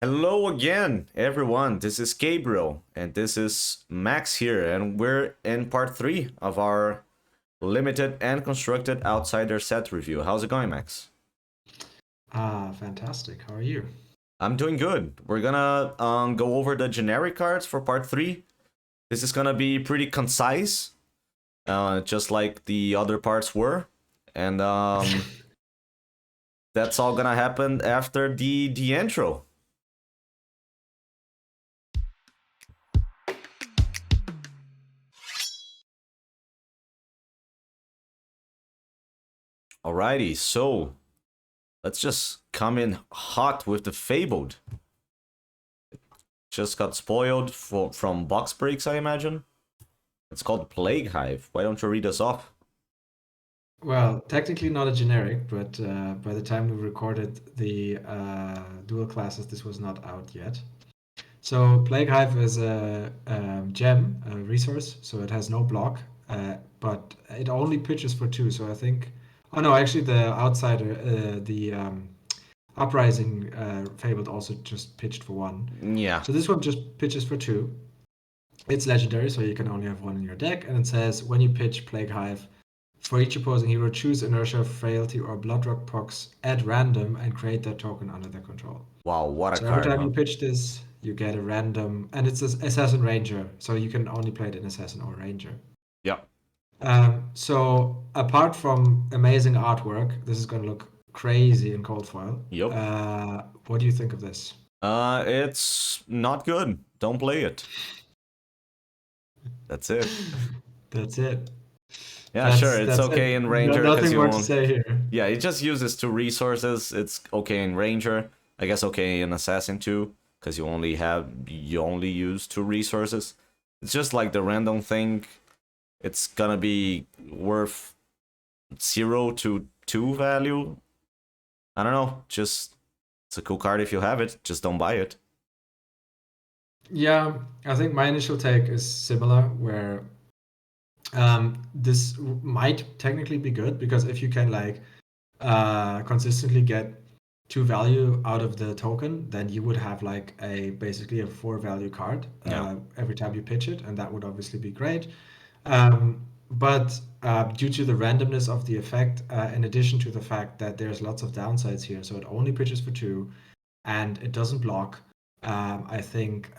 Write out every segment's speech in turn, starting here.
Hello again, everyone. This is Gabriel, and this is Max here, and we're in part 3 of our limited and constructed outsider set review. How's it going, Max? Fantastic. How are you? I'm doing good. We're gonna go over the generic cards for part 3. This is gonna be pretty concise, just like the other parts were, and that's all gonna happen after the intro. Alrighty, so let's just come in hot with the Fabled. Just got spoiled from box breaks, I imagine. It's called Plague Hive. Why don't you read us off? Well, technically not a generic, but by the time we recorded the dual classes, this was not out yet. So Plague Hive is a gem, a resource, so it has no block, but it only pitches for 2. So I think, oh no, actually the outsider, the Uprising Fabled also just pitched for 1. Yeah. So this one just pitches for 2. It's legendary, so you can only have 1 in your deck, and it says when you pitch Plague Hive, for each opposing hero, choose Inertia, Frailty, or Bloodrock Pox at random and create that token under their control. Wow, what a So every card, time huh? you pitch this, you get a random, and it's an Assassin Ranger, so you can only play it in Assassin or Ranger. Yeah. So apart from amazing artwork, this is going to look crazy in cold foil. Yep. What do you think of this? It's not good. Don't play it. That's it. That's it. Yeah, sure, it's That's okay it. in No, Ranger because nothing you more to won't. say here. Yeah, it just uses 2 resources. It's okay in Ranger. I guess okay in Assassin too, because you only use 2 resources. It's just like the random thing. It's gonna be worth 0 to 2 value. I don't know. Just it's a cool card if you have it. Just don't buy it. Yeah, I think my initial take is similar, where this might technically be good because if you can like consistently get 2 value out of the token, then you would have like a basically a 4 value card Yeah. every time you pitch it, and that would obviously be great. But due to the randomness of the effect, in addition to the fact that there's lots of downsides here, so it only pitches for 2 and it doesn't block, I think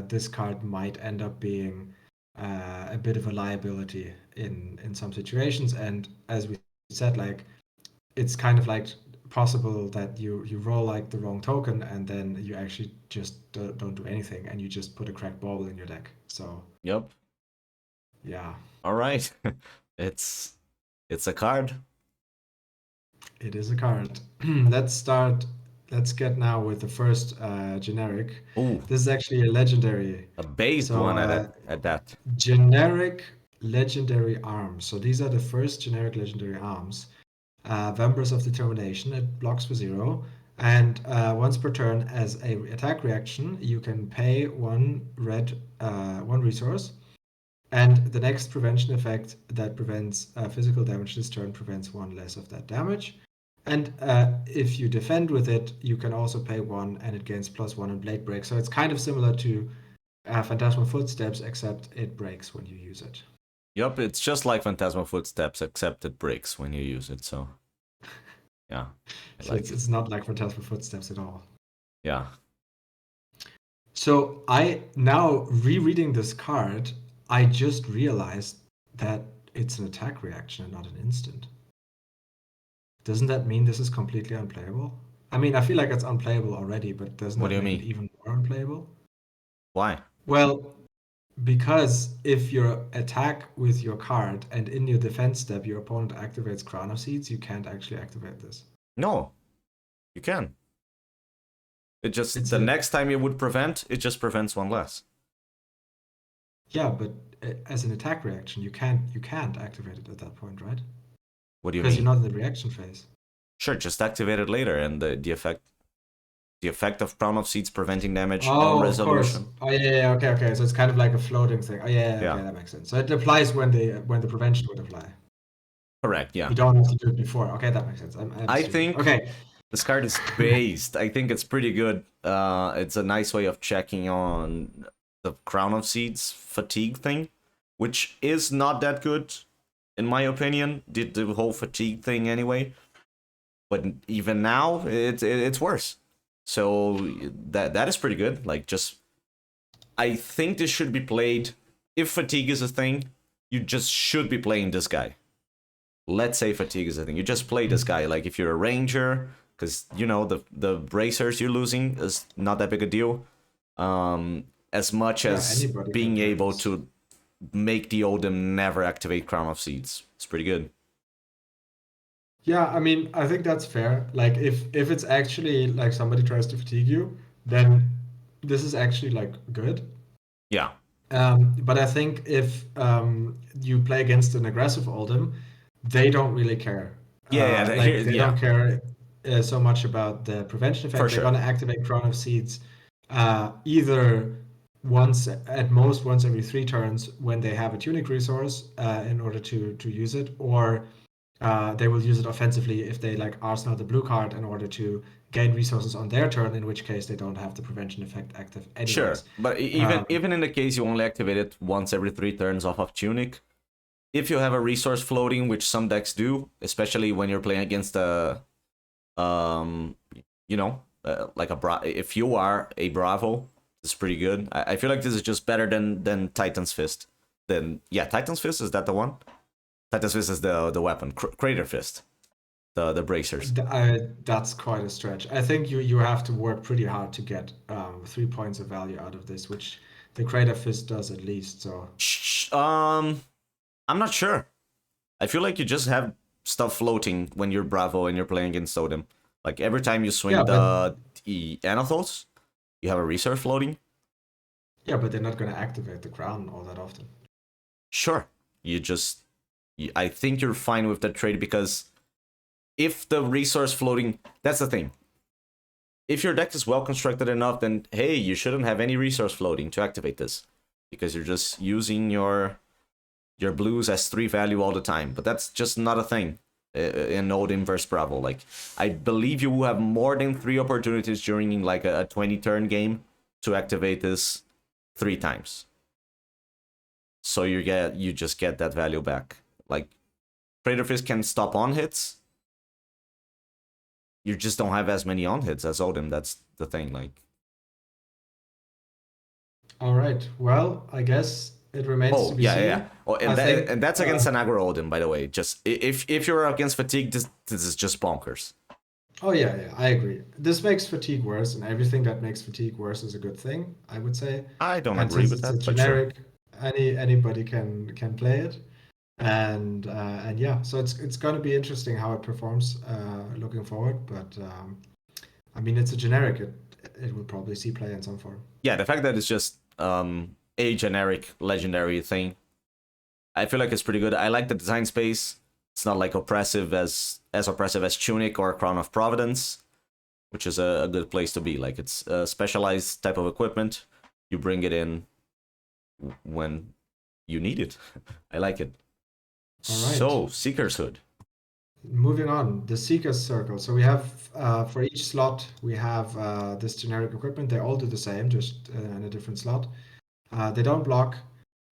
this card might end up being a bit of a liability in some situations. And as we said, like it's kind of like possible that you roll like the wrong token and then you actually just don't do anything and you just put a cracked bauble in your deck. So Yep. yeah, All right. it's it's a card. it is a card. Let's start. Let's get now with the first generic. Ooh, This is actually a legendary. a based So one at that. generic legendary arms. So these are the first generic legendary arms. Members of Determination. It blocks for 0. And once per turn, as a attack reaction, you can pay 1 resource. And the next prevention effect that prevents physical damage this turn prevents 1 less of that damage. And if you defend with it, you can also pay 1 and it gains +1 on Blade Break. So it's kind of similar to Phantasmal Footsteps, except it breaks when you use it. Yep, it's just like Phantasmal Footsteps, except it breaks when you use it. So yeah, I So like it. it's not like Phantasmal Footsteps at all. Yeah. So I now rereading this card, I just realized that it's an attack reaction and not an instant. Doesn't that mean this is completely unplayable? I mean, I feel like it's unplayable already, but doesn't What do that you make it mean? even more unplayable? Why? Well, because if you attack with your card and in your defense step your opponent activates Crown of Seeds, you can't actually activate this. No, you can. It just It's the a next time you would prevent, it just prevents 1 less. Yeah, but as an attack reaction, you can't activate it at that point, right? What do you Because you're mean? not in the reaction phase. Sure, just activate it later, and the effect of Crown of Seeds preventing damage on Oh, of course. resolution. Oh, yeah, yeah, okay, okay. So it's kind of like a floating thing. Oh, yeah, Yeah, okay, that makes sense. So it applies when the prevention would apply. correct. Yeah, You don't have to do it before. Okay, that makes sense. I'm I assuming. think Okay, This card is based. I think it's pretty good. It's a nice way of checking on the Crown of Seeds fatigue thing, which is not that good, in my opinion. Did the whole fatigue thing anyway, but even now it's worse. So that is pretty good. Like, just I think this should be played. If fatigue is a thing, you just should be playing this guy. Let's say fatigue is a thing. You just play this guy. Like, if you're a ranger, because you know the bracers you're losing is not that big a deal. As much as being able to make the Odin never activate Crown of Seeds. It's pretty good. Yeah, I mean, I think that's fair. Like, if it's actually like somebody tries to fatigue you, then this is actually like good. Yeah. But I think if you play against an aggressive Oldhim, they don't really care. Like they don't care so much about the prevention effect. For They're sure. gonna activate Crown of Seeds either once, at most once every 3 turns, when they have a tunic resource in order to use it, or they will use it offensively if they like arsenal the blue card in order to gain resources on their turn, in which case they don't have the prevention effect active anyways. Sure, but even in the case you only activate it once every 3 turns off of Tunic, if you have a resource floating, which some decks do, especially when you're playing against a, like if you are a Bravo, it's pretty good. I feel like this is just better than Titan's Fist. Titan's Fist, is that the one? Titan's Fist is the weapon. Crater Fist. The bracers. That's quite a stretch. I think you have to work pretty hard to get 3 points of value out of this, which the Crater Fist does at least. So I'm not sure. I feel like you just have stuff floating when you're Bravo and you're playing against Odin. Like, every time you swing the Anathos, you have a resource floating. Yeah, but they're not going to activate the crown all that often. Sure. I think you're fine with that trade, because if the resource floating, that's the thing. If your deck is well constructed enough, then hey, you shouldn't have any resource floating to activate this, because you're just using your blues as 3 value all the time. But that's just not a thing in Odin versus Bravo. Like, I believe you will have more than 3 opportunities during like a 20-turn game to activate this 3 times. So you just get that value back. Like, Crater Fist can stop on hits. You just don't have as many on hits as Odin. That's the thing. Like, all right. Well, I guess it remains to be seen. Yeah. Oh, and that's against an aggro Odin, by the way. Just if you're against fatigue, this is just bonkers. Oh yeah, I agree. This makes fatigue worse, and everything that makes fatigue worse is a good thing, I would say. I don't agree with that. It's generic, but sure. Anybody can play it, and yeah, so it's going to be interesting how it performs looking forward. But I mean, it's a generic. It will probably see play in some form. Yeah, the fact that it's just a generic legendary thing, I feel like it's pretty good. I like the design space. It's not like oppressive as oppressive as Tunic or Crown of Providence, which is a good place to be. Like, it's a specialized type of equipment. You bring it in when you need it. I like it. All right. So, Seeker's Hood. Moving on, the Seeker's Circle. So we have, for each slot, we have this generic equipment. They all do the same, just in a different slot. They don't block,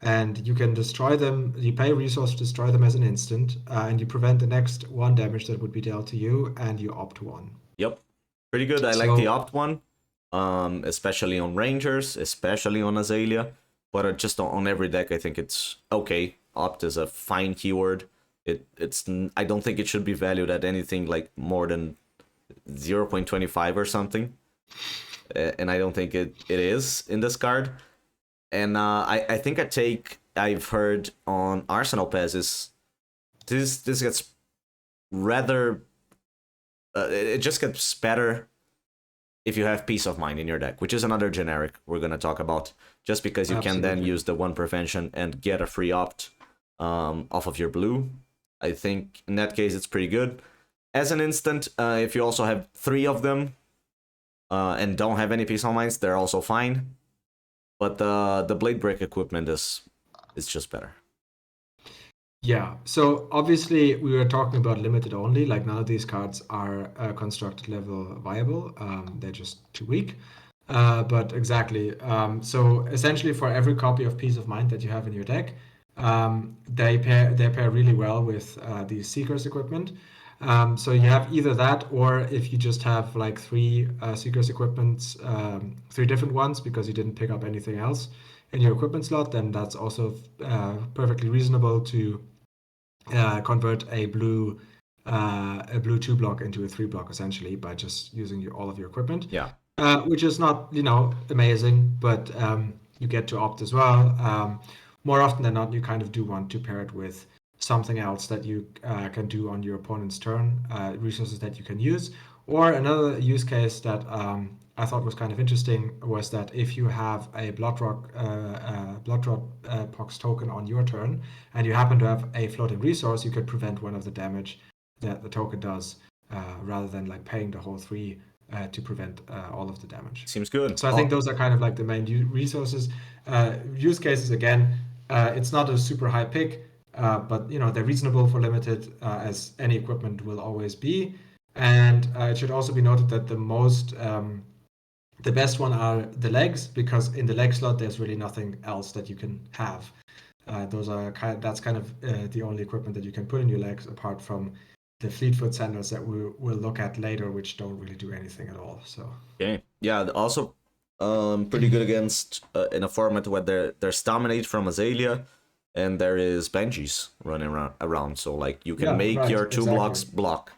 and you can destroy them. You pay a resource to destroy them as an instant, and you prevent the next 1 damage that would be dealt to you, and you opt 1. Yep, pretty good. I like the opt one, especially on Rangers, especially on Azalea, but just on every deck, I think it's okay. Opt is a fine keyword. It's I don't think it should be valued at anything like more than 0.25 or something, and I don't think it is in this card. And I think I've heard on Arsenal Pez is this gets rather it just gets better if you have Peace of Mind in your deck, which is another generic we're gonna talk about, just because you can then use the 1 prevention and get a free opt off of your blue. I think in that case it's pretty good. As an instant, if you also have 3 of them and don't have any Peace of Minds, they're also fine. But the Blade Break equipment is just better. Yeah, so obviously we were talking about limited only, like none of these cards are constructed level viable. They're just too weak. But exactly. So essentially, for every copy of Peace of Mind that you have in your deck, they pair really well with the Seeker's equipment. So you have either that, or if you just have like three Seeker's equipments, three different ones because you didn't pick up anything else in your equipment slot, then that's also perfectly reasonable to convert a blue 2 block into a 3 block essentially by just using all of your equipment, Yeah. which is not amazing, but you get to opt as well. More often than not, you kind of do want to pair it with something else that you can do on your opponent's turn, resources that you can use. Or another use case that I thought was kind of interesting was that if you have a Bloodrot Pox token on your turn, and you happen to have a floating resource, you could prevent one of the damage that the token does, rather than like paying the whole three to prevent all of the damage. Seems good. So I think those are kind of like the main resources. Use cases again, it's not a super high pick, but they're reasonable for limited, as any equipment will always be. And it should also be noted that the best one are the legs, because in the leg slot there's really nothing else that you can have. That's kind of the only equipment that you can put in your legs, apart from the Fleetfoot sandals that we'll look at later, which don't really do anything at all. So Okay. Yeah. Also, pretty good against in a format where there's Dominate from Azalea, and there is Benjis running around. So like you can yeah, make right, your two exactly. blocks block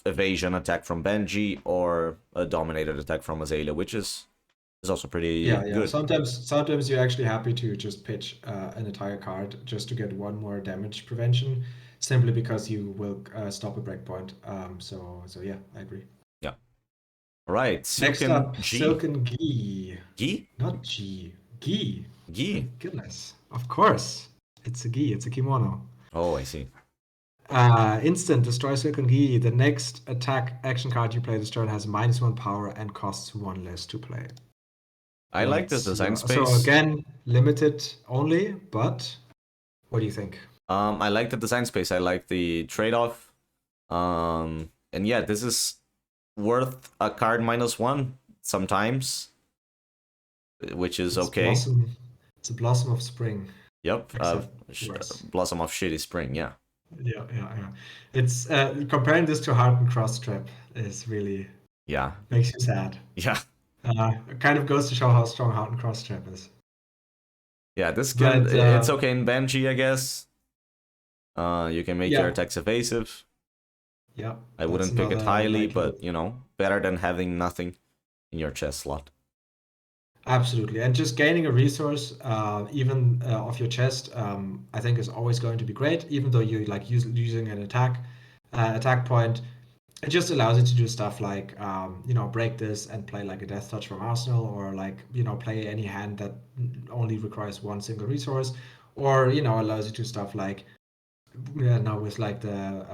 evasion attack from Benji or a dominated attack from Azalea, which is also pretty Yeah. good. Sometimes you're actually happy to just pitch an entire card just to get one more damage prevention, simply because you will stop a breakpoint. So yeah, I agree. Yeah. All right. Next Silken up, G. Silken Gi. Gi? Not G. Gi. My Gi. goodness. Of course. It's a Gi. It's a kimono. Oh, I see. Instant destroy Silken Gi. The next attack action card you play this turn has -1 power and costs one less to play. I like this design So space. again, limited only, but what do you think? I like the design space. I like the trade-off. And yeah, this is worth a card -1 sometimes, which is It's okay. blossom. It's a blossom of spring, Yep. except worse. Blossom of Shitty Spring. Yeah. Yeah. It's comparing this to Heart and Cross Trap is really Yeah. makes you sad. Yeah. It kind of goes to show how strong Heart and Cross Trap is. Yeah. This can But it's okay in Benji, I guess. You can make your yeah, attacks evasive. yeah, I that's wouldn't pick it another highly, like but better than having nothing in your chest slot. absolutely. And just gaining a resource, even off your chest, I think is always going to be great. Even though you like using an attack point, it just allows you to do stuff like break this and play like a Death Touch from Arsenal, or like play any hand that only requires one single resource, or allows you to stuff like now with like the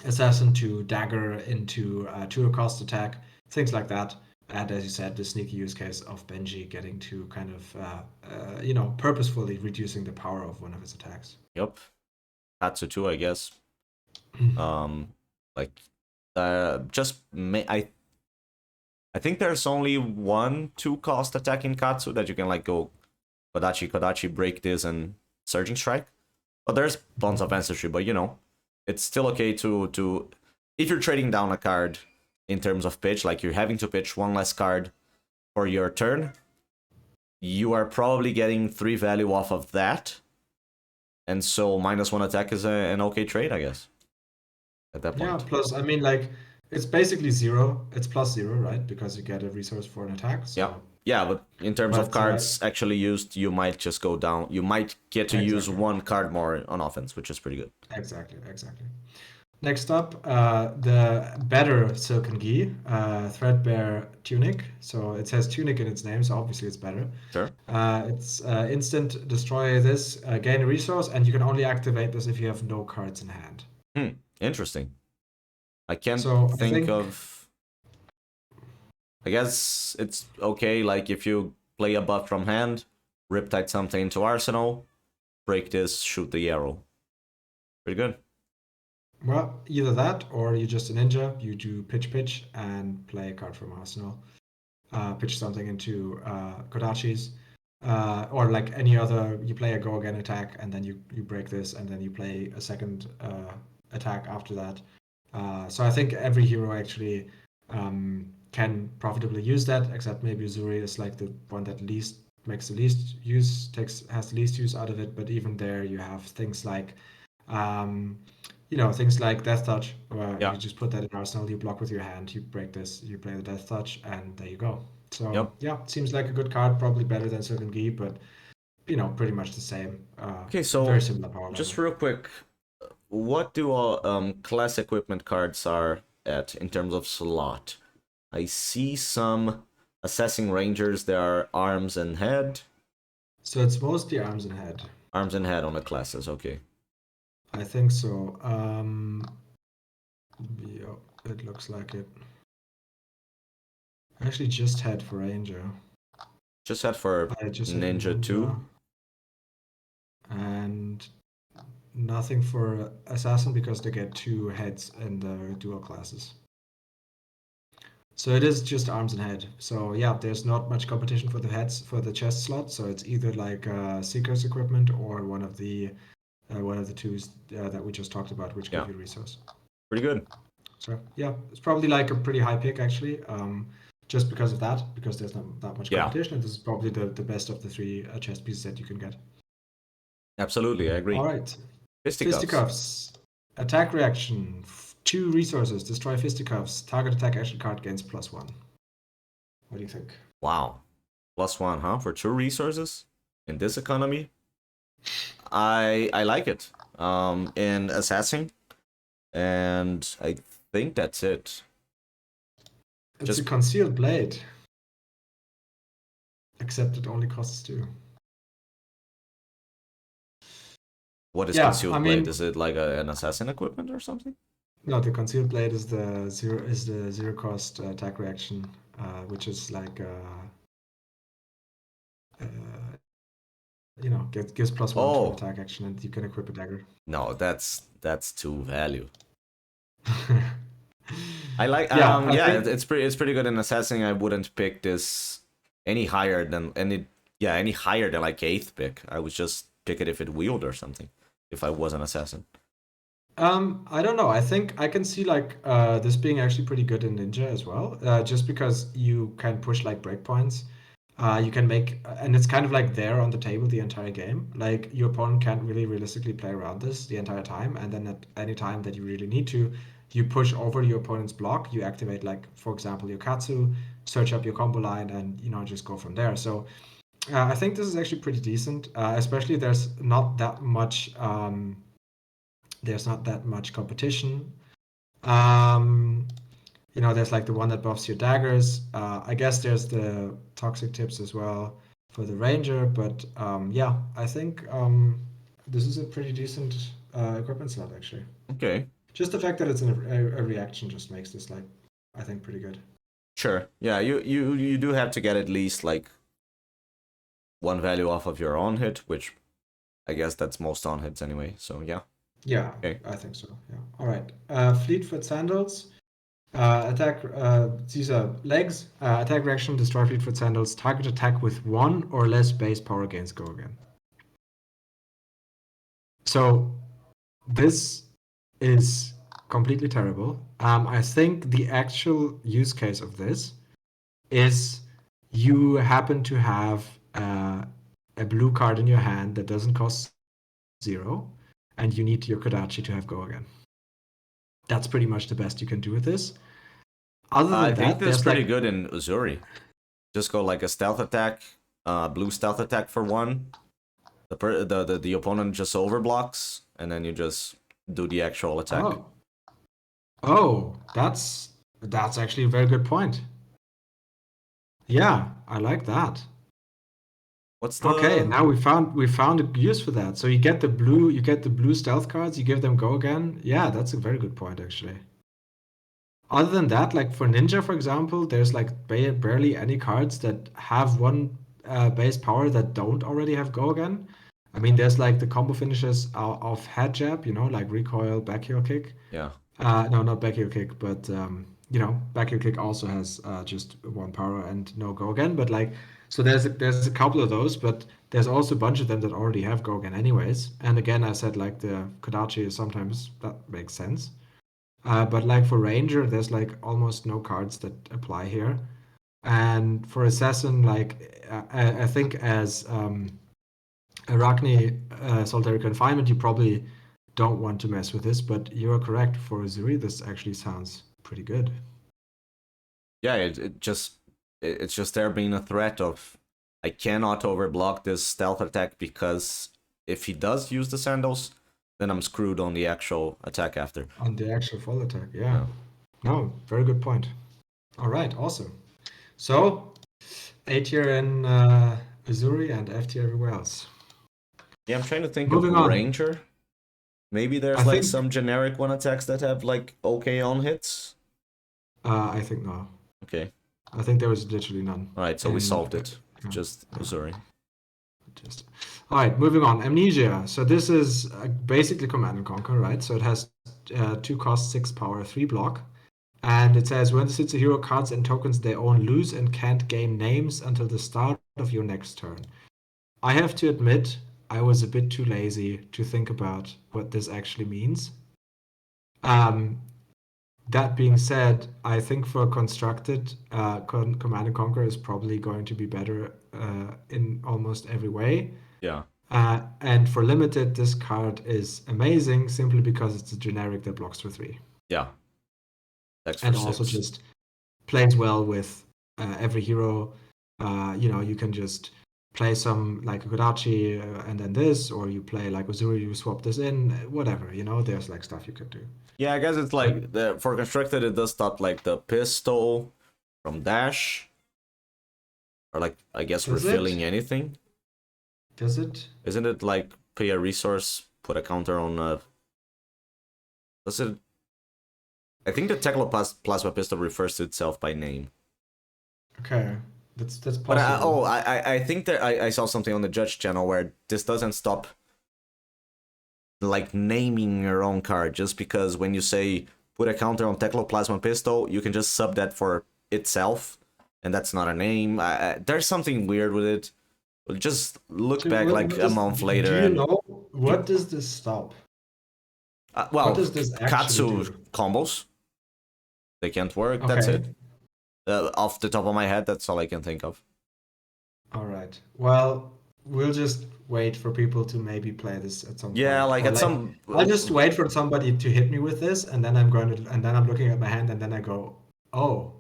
assassin to dagger into to a cost attack, things like that. And as you said, the sneaky use case of Benji getting to kind of purposefully reducing the power of one of his attacks. Yep. Hatsu too, I guess. Like I think there's only 1 2 cost attack in Katsu that you can like go Kodachi, break this, and Surging Strike. But there's tons of ancestry, but it's still okay to if you're trading down a card in terms of pitch, like you're having to pitch one less card for your turn, you are probably getting 3 value off of that. And so -1 attack is an okay trade, I guess. At that Yeah, point. plus I mean like it's basically zero. It's +0, right? Because you get a resource for an attack. Yeah. So Yeah, but in terms of but cards actually used, you might just go down. You might get to use exactly. 1 card more on offense, which is pretty good. Exactly. Next up, the better Silken Gi, Threadbare Tunic. So it says Tunic in its name, so obviously it's better. Sure. It's instant destroy this, gain a resource, and you can only activate this if you have no cards in hand. Interesting. I can't So I think think of. I guess it's okay, like if you play a buff from hand, Riptide something into Arsenal, break this, shoot the arrow. Pretty good. Well, either that or you're just a ninja. You do pitch and play a card from Arsenal. Pitch something into Kodachi's. Or like any other, you play a go again attack and then you break this and then you play a second attack after that. So I think every hero actually can profitably use that, except maybe Uzuri is like the one that least makes the least use, has the least use out of it. But even there, you have things like things like Death Touch, where Yeah. you just put that in Arsenal, you block with your hand, you break this, you play the Death Touch, and there you go. So Yep. yeah, seems like a good card, probably better than Silken Gi, but pretty much the same. Okay, so very similar power just level. real quick, what do class equipment cards are at in terms of slot? I see some assessing rangers. There are arms and head. So it's mostly arms and head. Arms and head on the classes. Okay. I think so. Yeah, it looks like it. I actually just had for Ranger. Just head for I just had Ninja 2. And nothing for Assassin because they get 2 heads in the dual classes. So it is just arms and head. So yeah, there's not much competition for the heads for the chest slot. So it's either like Seeker's equipment or one of the twos that we just talked about, which give you resource. Pretty good. So yeah, it's probably like a pretty high pick actually, just because of that, because there's not that much competition, and this is probably the best of the 3 chest pieces that you can get. Absolutely, I agree. All right, Fisticuffs. Fisticuffs. Attack reaction. 2 resources. Destroy Fisticuffs. Target attack action card gains +1. What do you think? Wow, +1, huh? For 2 resources in this economy. I like it. In Assassin, and I think that's it. It's a concealed blade, except it only costs 2. What is concealed blade? Is it like an assassin equipment or something? No, the concealed blade is the zero cost attack reaction, which is like gives +1 to an attack action, and you can equip a dagger. No, that's 2 value. I like it's pretty good in assassin. I wouldn't pick this any higher than like 8th pick. I would just pick it if it wheeled or something, if I was an assassin. I don't know. I think I can see like this being actually pretty good in Ninja as well, just because you can push like breakpoints. You can make, and it's kind of like there on the table the entire game. Like your opponent can't really realistically play around this the entire time, and then at any time that you really need to, you push over your opponent's block. You activate, like for example, your Katsu, search up your combo line, and just go from there. So I think this is actually pretty decent. Especially there's not that much competition. There's like the one that buffs your daggers. I guess there's the toxic tips as well for the ranger, but I think this is a pretty decent equipment slot actually. Okay. Just the fact that it's a reaction just makes this like, I think, pretty good. Sure. Yeah, you do have to get at least like 1 value off of your on hit, which I guess that's most on hits anyway. So yeah. Yeah, okay. I think so. Yeah. All right. Fleetfoot Sandals. Attack. These are legs. Attack reaction. Destroy Fleetfoot Sandals. Target attack with 1 or less base power gains go again. So this is completely terrible. I think the actual use case of this is you happen to have a blue card in your hand that doesn't cost 0, and you need your Kadochi to have go again. That's pretty much the best you can do with this. Other than I think this is pretty good in Uzuri. Just go like a stealth attack, blue stealth attack for 1. The opponent just overblocks, and then you just do the actual attack. Oh, that's actually a very good point. Yeah, I like that. What's the... Okay, now we found a use for that. So you get the blue stealth cards, you give them go again. Yeah, that's a very good point actually. Other than that, like for Ninja, for example, there's like barely any cards that have 1 base power that don't already have go again. I mean, there's like the combo finishes of head jab, like recoil, back heel kick. Yeah. No, not back heel kick, but back heel kick also has just one power and no go again. But like, so there's a couple of those, but there's also a bunch of them that already have go again, anyways. And again, I said like the Kadochi is sometimes that makes sense. But like for Ranger, there's like almost no cards that apply here. And for Assassin, like I think as Arachne Solitary Confinement, you probably don't want to mess with this, but you're correct. For Uzuri, this actually sounds pretty good. Yeah, it's just there being a threat of I cannot overblock this stealth attack because if he does use the Sandals, then I'm screwed on the actual attack after. On the actual full attack, yeah. Yeah. No, very good point. All right, awesome. So, A tier in Uzuri and F tier everywhere else. Yeah, I'm trying to think Moving of on. Ranger. Maybe there's I like think some generic one attacks that have like okay on hits. I think no. Okay. I think there was literally none. Alright, so we in- solved it. yeah, Just yeah. Missouri. Just all right, moving on. Amnesia. So this is basically Command and Conquer, right? So it has 2 cost, 6 power, 3 block, and it says when this hits a hero, cards and tokens they own lose and can't gain names until the start of your next turn. I have to admit, I was a bit too lazy to think about what this actually means. That being said, I think for constructed, Command and Conquer is probably going to be better in almost every way. Yeah. And for limited, this card is amazing simply because it's a generic that blocks for 3. Yeah. That's And for also 6. just plays well with every hero. You can just play some like a Kodachi and then this, or you play like Uzuri, you swap this in, whatever. There's like stuff you could do. Yeah, I guess it's like for constructed it does stop like the pistol from dash. Or like I guess Does refilling it? anything. Does it? Isn't it like pay a resource, put a counter on does it I think the Plasma Pistol refers to itself by name. Okay, that's But possible. I think that I saw something on the Judge channel where this doesn't stop like naming your own card, just because when you say put a counter on Plasma Pistol, you can just sub that for itself, and that's not a name. There's something weird with it. Just look back like a month later Do you and know what does this stop? well, What does this actually Katsu do? combos, they can't work. That's Okay, it. Off the top of my head, that's all I can think of. all right. Well, we'll just wait for people to maybe play this at some Yeah, point. like Or at like, some I'll just wait for somebody to hit me with this, and then I'm looking at my hand, and then I go, oh,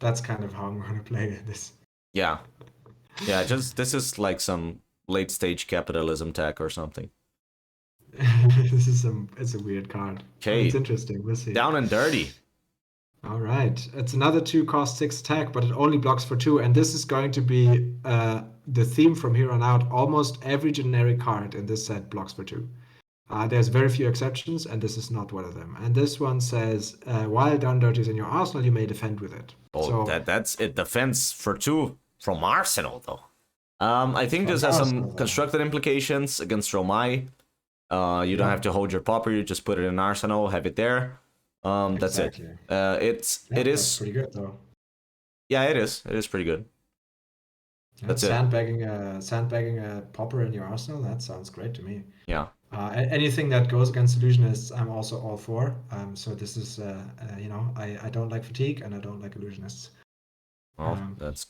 that's kind of how I'm gonna play this. yeah. Yeah, just this is like some late stage capitalism tech or something. It's a weird card. Okay, It's interesting. We'll see. down and dirty. All right. It's another 2 cost 6 attack, but it only blocks for 2. And this is going to be the theme from here on out. Almost every generic card in this set blocks for 2. There's very few exceptions, and this is not one of them. And this one says, while down dirty is in your arsenal, you may defend with it. Oh, So that's it. Defense for 2 from Arsenal though. I think from this has some Arsenal, though. constructed implications against Romai. You don't have to hold your popper. You just put it in Arsenal, have it there. That's it. Exactly. It That's is. pretty good, though. Yeah, it is. It is pretty good. Yeah, That's it. sandbagging a popper in your arsenal, that sounds great to me. Yeah. Anything that goes against illusionists, I'm also all for. So this is, I don't like fatigue and I don't like illusionists. Well, that's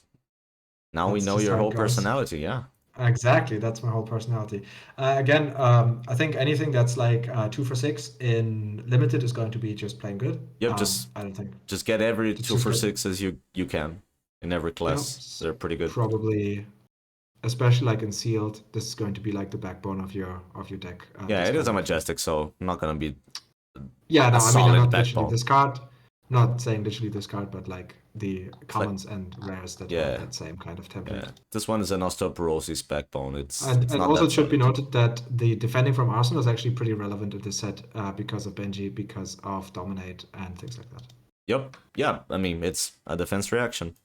now we that's know just your how it whole goes. personality. Yeah. Exactly, that's my whole personality. Again, I think anything that's like 2 for 6 in limited is going to be just plain good. Yep. I don't think. Just get every It's 2 just for good. 6 you can in every class. They're pretty good. Probably, especially like in sealed, this is going to be like the backbone of your deck. Yeah, this it is a kind of- majestic, so not gonna be Yeah, no, a I mean, I'm solid not literally backbone. this card. Not saying literally this card, but like the commons and rares that Yeah. have that same kind of template. Yeah, this one is an osteoporosis backbone. It's And not also that it should be solid. noted that the defending from Arsenal is actually pretty relevant in this set because of Benji, because of Dominate and things like that. Yep. Yeah. I mean, it's a defense reaction.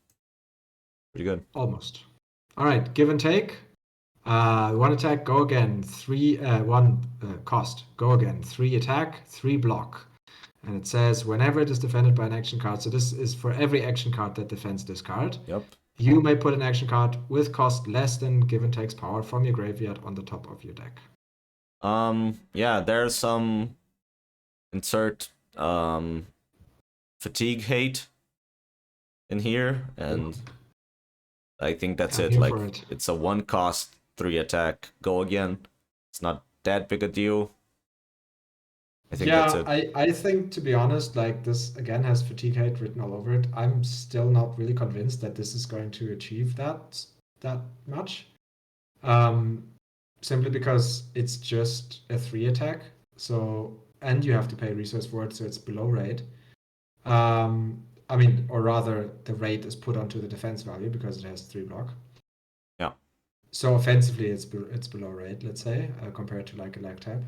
Pretty good. Almost. All right, give and take. One attack, go again. One cost, go again. 3 attack, 3 block. And it says whenever it is defended by an action card. So this is for every action card that defends this card. Yep. You may put an action card with cost less than given takes power from your graveyard on the top of your deck. Yeah, there's some insert fatigue hate in here, and I think that's I'm it. here Like, for it. it's a 1 cost, 3 attack, go again. It's not that big a deal. I think that's it. I think, to be honest, like, this again has fatigue hate written all over it. I'm still not really convinced that this is going to achieve that much. Simply because it's just a 3 attack. So, and you have to pay resource for it, so it's below rate. I mean, or rather, the rate is put onto the defense value because it has 3 block. Yeah. So offensively, it's below rate, let's say, compared to like a lag tab.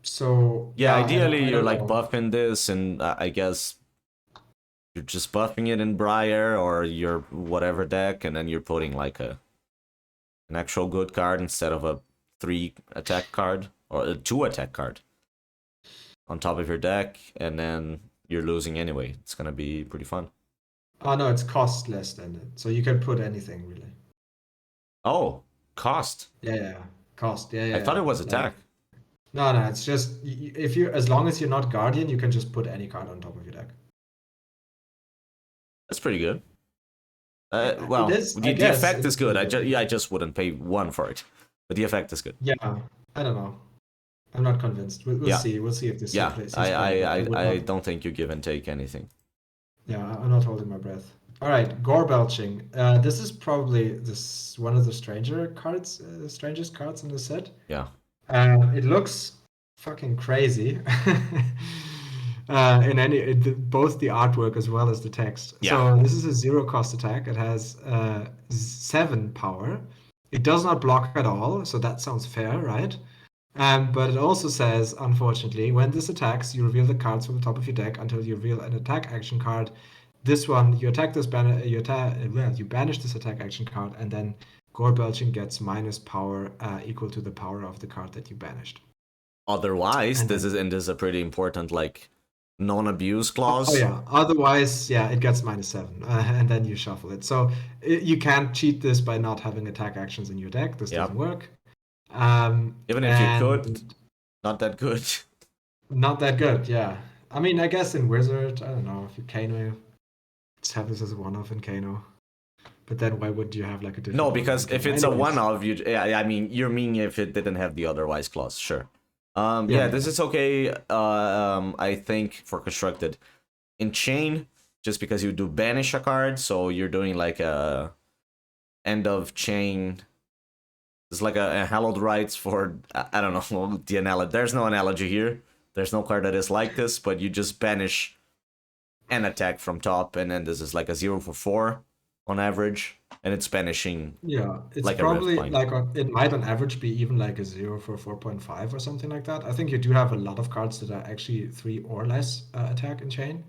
So Yeah, yeah, ideally I you're don't like know. buffing this, and I guess you're just buffing it in Briar or your whatever deck, and then you're putting like an actual good card instead of a 3 attack card or a 2 attack card on top of your deck, and then you're losing anyway. It's gonna be pretty fun. Oh no, it's cost less than it, so you can put anything really. Oh, cost. Yeah, cost. I thought it was Like attack. no, it's just if you as long as you're not guardian, you can just put any card on top of your deck. That's pretty good. It Well, is, I the guess, effect it's is good. pretty good. I just wouldn't pay 1 for it, but the effect is good. Yeah, I don't know. I'm not convinced. We'll Yeah, see. We'll see if this yeah. sees play, but I would I not. don't think you give and take anything. Yeah, I'm not holding my breath. All right, gore belching. This is probably one of the strangest cards in the set. Yeah. It looks fucking crazy. Both the artwork as well as the text. Yeah. So this is a 0 cost attack. It has 7 power. It does not block at all, so that sounds fair, right? But it also says, unfortunately, when this attacks, you reveal the cards from the top of your deck until you reveal an attack action card. This one, you attack this you banish this attack action card, and then gore belching gets minus power equal to the power of the card that you banished. Otherwise, And this then, is a pretty important like non-abuse oh clause. yeah. Otherwise, yeah, it gets -7, and then you shuffle it. So you can't cheat this by not having attack actions in your deck. This Yep. doesn't work. Even if you could, not that good. Not that good, yeah. I mean, I guess in Wizard, I don't know, if you Kano, just have this as a one-off in Kano. But then why would you have like a different No, one because in if Kano? it's a Anyways, one-off, I mean, you're meaning if it didn't have the otherwise clause, sure. yeah, This is okay. I think for constructed in chain, just because you do banish a card, so you're doing like a end of chain. It's like a hallowed rites for I don't know the analogy. There's no analogy here. There's no card that is like this, but you just banish an attack from top, and then this is like a 0 for 4 on average, and it's banishing yeah. It's like a rift probably bind. like it might on average be even like a 0 for 4.5 or something like that. I think you do have a lot of cards that are actually 3 or less attack in chain.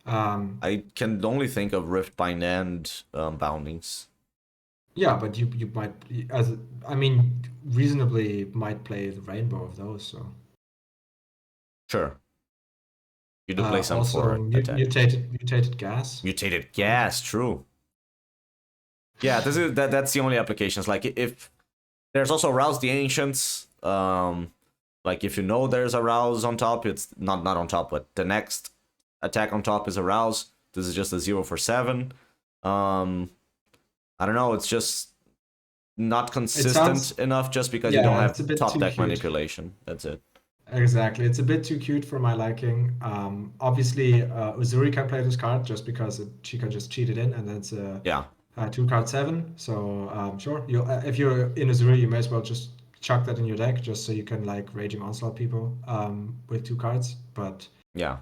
I can only think of rift bind and boundings. Yeah, but you might as I mean reasonably might play the rainbow of those. So Sure, you do play some also for attack. mutated gas. Mutated gas, true. Yeah, that's the only applications. Like if there's also rouse the ancients. Like if you know there's a rouse on top, it's not on top, but the next attack on top is a rouse. This is just a 0 for 7. I don't know. It's just not consistent enough. Just because you don't Yeah, it's have a bit top too deck cute. manipulation. That's it. Exactly, it's a bit too cute for my liking. Obviously, Uzuri can play this card just because she can just cheat it in, and then it's Yeah. a 2 card 7. So sure, you if you're in Uzuri, you may as well just chuck that in your deck just so you can like raging onslaught people with 2 cards. But Yeah.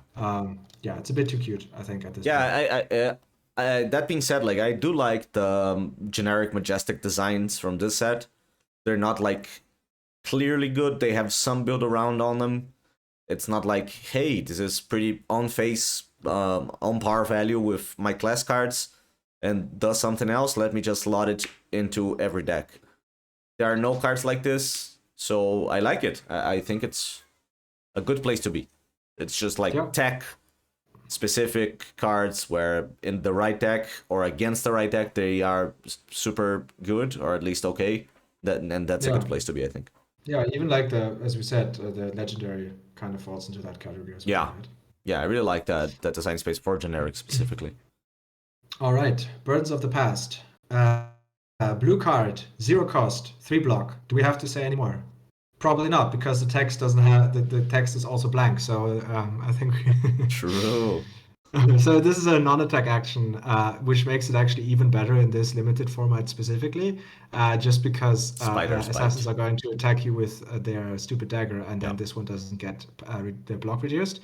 yeah, it's a bit too cute, I think, at this point. Yeah. That being said, like I do like the generic majestic designs from this set. They're not like clearly good. They have some build around on them. It's not like, hey, this is pretty on face, on par value with my class cards. and does something else, let me just slot it into every deck. There are no cards like this, so I like it. I think it's a good place to be. It's just like Yeah. tech specific cards where in the right deck or against the right deck they are super good, or at least okay. And that's a Yeah. good place to be, I think. Yeah, even like as we said, the legendary kind of falls into that category as well, Yeah, right? yeah, I really like that design space for generic specifically. All right, Birds of the Past. Blue card, 0 cost, 3 block. Do we have to say any more? Probably not, because the text doesn't have the text is also blank. So I think. True. So this is a non-attack action, which makes it actually even better in this limited format specifically, just because Spider's assassins bite. are going to attack you with their stupid dagger, and Yeah. then this one doesn't get their block reduced.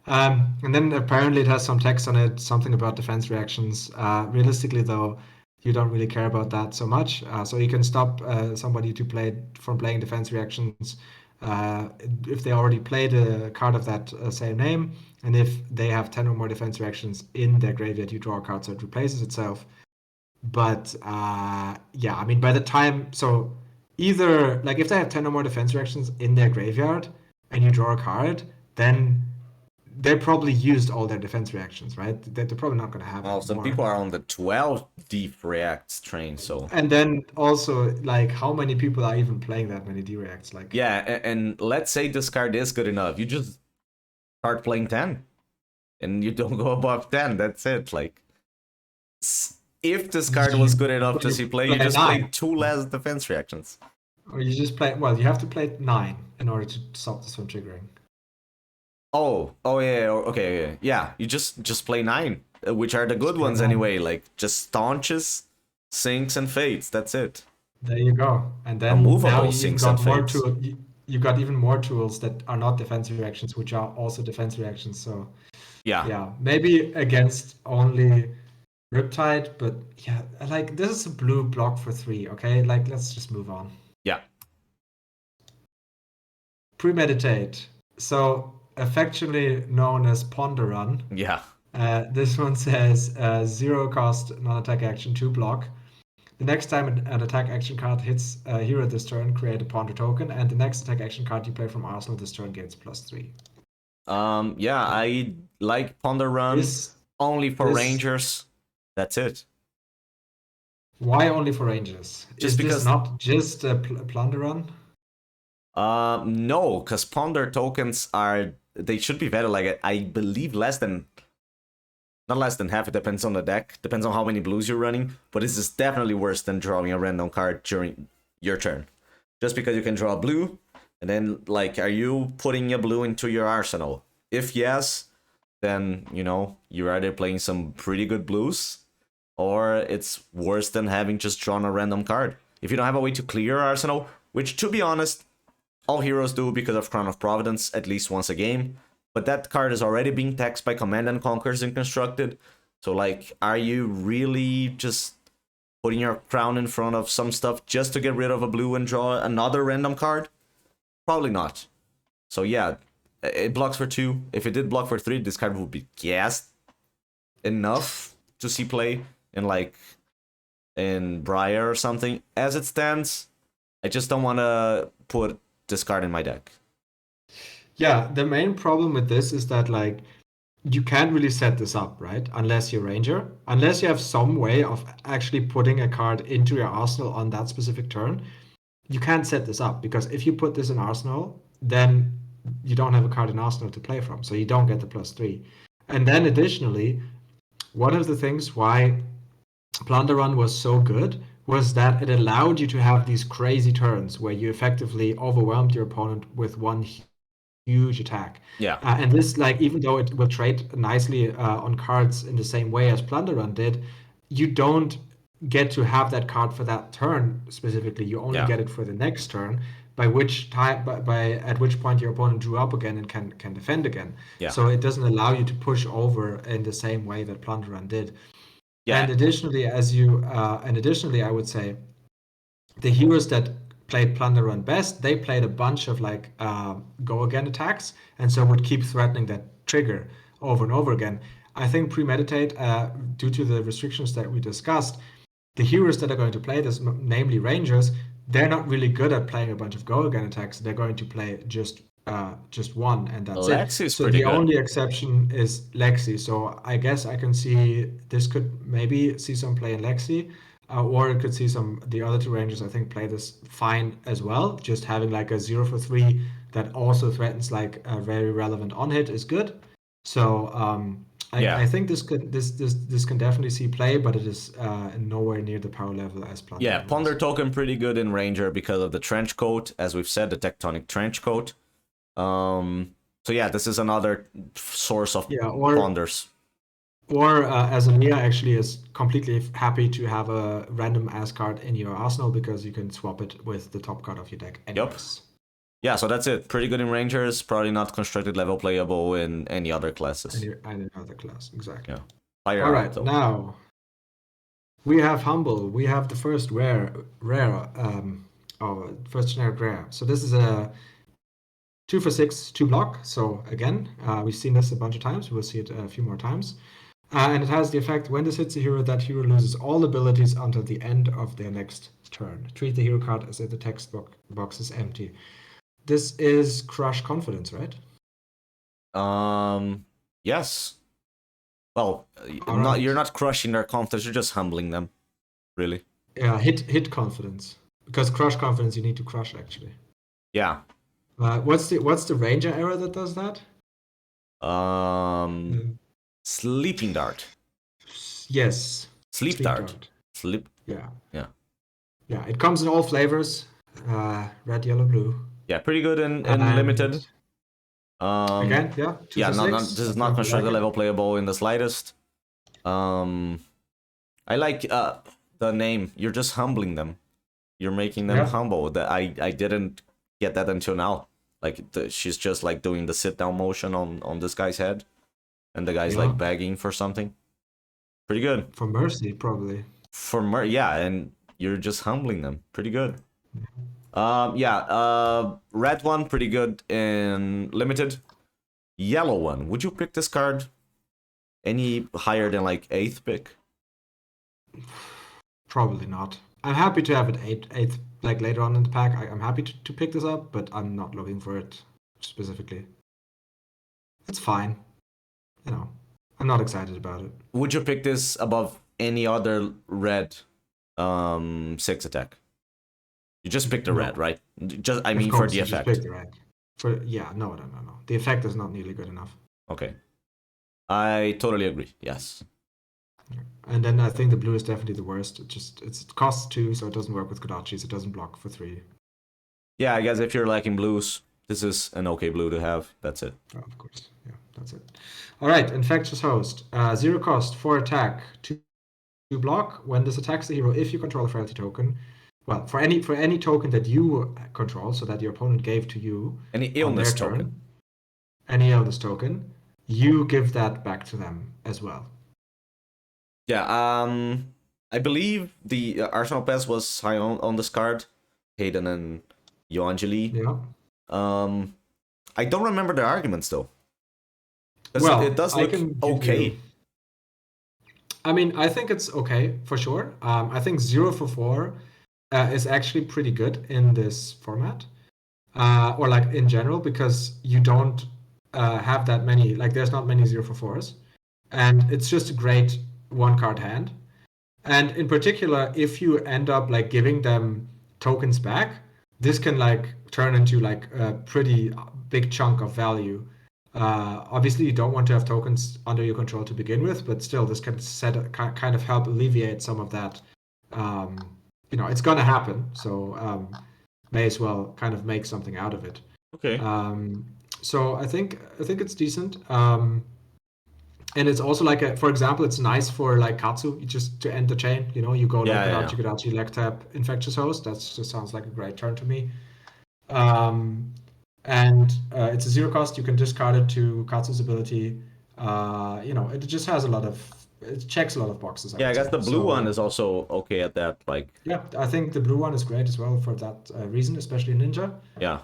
And then apparently it has some text on it, something about defense reactions. Realistically, though, you don't really care about that so much. So you can stop somebody to play from playing defense reactions uh, if they already played a card of that same name, and if they have 10 or more defense reactions in their graveyard, you draw a card so it replaces itself. But yeah, I mean, by the time, so either like if they have 10 or more defense reactions in their graveyard and you draw a card, then they probably used all their defense reactions, right? They're probably not going to have Well, any some more. people are on the 12 deep reacts train, so And then also, like, how many people are even playing that many D-reacts? Like, yeah. And let's say this card is good enough, you just start playing 10 and you don't go above 10. That's it. Like, if this card was good enough to you see play, you play just play nine, two less defense reactions. or you just play. Well, you have to play nine in order to stop this from triggering. Oh yeah, okay, yeah. You just play 9, which are the Just good play ones nine. anyway. Like just staunches, sinks, and fates. That's it. There you go. And A then now movable you even sinks and got more fates. tool. You got even more tools that are not defense reactions, which are also defense reactions. So Yeah, yeah, maybe against only Riptide, but yeah, like this is a blue block for 3. Okay, like let's just move on. yeah, Premeditate. So affectionately known as Ponder Run. yeah. This one says 0 cost non-attack action 2 block. The next time an attack action card hits a hero this turn, create a Ponder token, and the next attack action card you play from Arsenal this turn gains +3. Yeah. Uh, I like Ponder Run this only for this Rangers. That's it. why only for Rangers? Just Is this because. not just a Plunder Run? No, because Ponder tokens are, they should be better. Like I believe less than, not less than half. It depends on the deck. Depends on how many blues you're running. But this is definitely worse than drawing a random card during your turn. Just because you can draw a blue, and then like, are you putting a blue into your arsenal? If yes, then you're either playing some pretty good blues, or it's worse than having just drawn a random card. If you don't have a way to clear your arsenal, which to be honest, all heroes do because of Crown of Providence at least once a game, but that card is already being taxed by Command and Conquers and Constructed. So like, are you really just putting your crown in front of some stuff just to get rid of a blue and draw another random card? Probably not. So yeah, it blocks for 2. If it did block for 3, this card would be gassed enough to see play in like in Briar or something. As it stands, I just don't want to put this card in my deck. Yeah, the main problem with this is that like you can't really set this up, right? Unless you're Ranger. Unless you have some way of actually putting a card into your arsenal on that specific turn, you can't set this up because if you put this in arsenal, then you don't have a card in arsenal to play from, so you don't get the +3. And then additionally, one of the things why Plunder Run was so good was that it allowed you to have these crazy turns where you effectively overwhelmed your opponent with one huge attack. Yeah, And this, like, even though it will trade nicely on cards in the same way as Plunder Run did, you don't get to have that card for that turn specifically. You only yeah, get it for the next turn, by which time, by at which point your opponent drew up again and can defend again. yeah, So it doesn't allow you to push over in the same way that Plunder Run did. yeah, And additionally, I would say the heroes that played Plunder Run best, they played a bunch of like go again attacks, and so would keep threatening that trigger over and over again. I think premeditate, due to the restrictions that we discussed, the heroes that are going to play this, namely Rangers, they're not really good at playing a bunch of go again attacks. They're going to play just one, and that's it. Lexi is So pretty the good. only exception is Lexi. So I guess I can see this could maybe see some play in Lexi, or it could see some the other two Rangers. I think play this fine as well. Just having like a 0 for 3 that also threatens like a very relevant on hit is good. So Yeah. I think this can definitely see play, but it is nowhere near the power level as Blood Yeah, Raven Ponder is. token pretty good in Ranger because of the trench coat, as we've said, the tectonic trench coat. So yeah, this is another source of Yeah, ponders. or as Ania actually is completely happy to have a random ass card in your arsenal because you can swap it with the top card of your deck Yup. anyways. Yeah, so that's it. Pretty good in Rangers, probably not constructed level playable in any other classes. Any other class, exactly. Yeah. Fire All out right, though. now we have Humble. We have the first rare, first generic rare. So this is a 2 for 6, 2 block. So again, we've seen this a bunch of times. We'll see it a few more times. And it has the effect when this hits a hero, that hero loses all abilities until the end of their next turn. Treat the hero card as if the text box is empty. This is Crush Confidence, right? Yes. Well, Right. you're not crushing their confidence, you're just humbling them, really. Yeah, hit Confidence. Because Crush Confidence you need to crush actually. Yeah. What's the Ranger error that does that? Sleeping Dart. Yes. Sleep Dart. Sleep. Yeah. Yeah. Yeah, it comes in all flavors. Red, yellow, blue. Yeah, pretty good in And limited. again, yeah, 2 Yeah, for 6. this is I not think we constructed like it. level playable in the slightest. I like the name. You're just humbling them. You're making them Yeah. humble. That I didn't get that until now. Like she's just like doing the sit down motion on this guy's head, and the guy's Yeah. like begging for something. Pretty good. For mercy, probably. Yeah, and you're just humbling them. Pretty good. Red one pretty good in limited. Yellow one. Would you pick this card any higher than like 8th pick? Probably not. I'm happy to have it eighth like later on in the pack. I'm happy to pick this up, but I'm not looking for it specifically. It's fine. You know, I'm not excited about it. Would you pick this above any other red 6 attack? You just pick the No. red, right? Just I Of mean course, for the you just effect. pick the red. No. The effect is not nearly good enough. Okay. I totally agree. Yes. And then I think the blue is definitely the worst. It costs 2, so it doesn't work with Kadochi, so it doesn't block for 3. Yeah, I guess if you're lacking blues, this is an okay blue to have. That's it. Oh, of course. Yeah, that's it. All right, Infectious Host. 0 cost, 4 attack, 2 block. When this attacks the hero, if you control a frailty token, well, for any token that you control, so that your opponent gave to you Any on their illness turn, token. any illness token, you give that back to them as well. Yeah, I believe the Arsenal Pass was high on this card. Hayden and Yoanjali. Yeah. I don't remember the arguments though. Well, it does I look can give okay. you- I mean, I think it's okay for sure. I think 0 for 4 is actually pretty good in this format, or like in general, because you don't have that many. Like, there's not many 0 for 4s, and it's just a great one card hand. And in particular, if you end up like giving them tokens back, this can like turn into like a pretty big chunk of value. Obviously, you don't want to have tokens under your control to begin with, but still, this can kind of help alleviate some of that. It's gonna happen, so may as well kind of make something out of it. Okay. So I think it's decent. And it's also like, for example, it's nice for like Katsu just to end the chain. You go like Kadochi, leg tap, Infectious Host. That just sounds like a great turn to me. And it's a 0 cost. You can discard it to Katsu's ability. It just has it checks a lot of boxes. I guess the blue one is also okay at that. Like, yeah, I think the blue one is great as well for that reason, especially Ninja. Yeah.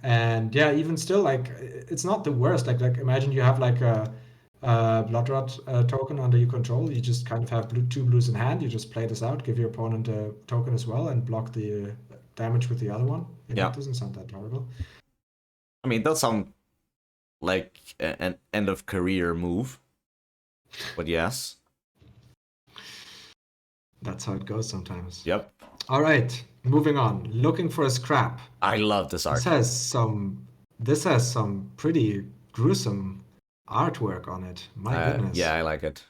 And yeah, even still, like, it's not the worst. Like imagine you have like a Blood Rot token under your control. You just kind of have two blues in hand. You just play this out, give your opponent a token as well, and block the damage with the other one. Yeah. It doesn't sound that horrible. I mean, it does sound like an end of career move, but yes. That's how it goes sometimes. Yep. All right, moving on. Looking for a scrap. I love this art. This has some pretty gruesome artwork on it. My goodness. Yeah, I like it.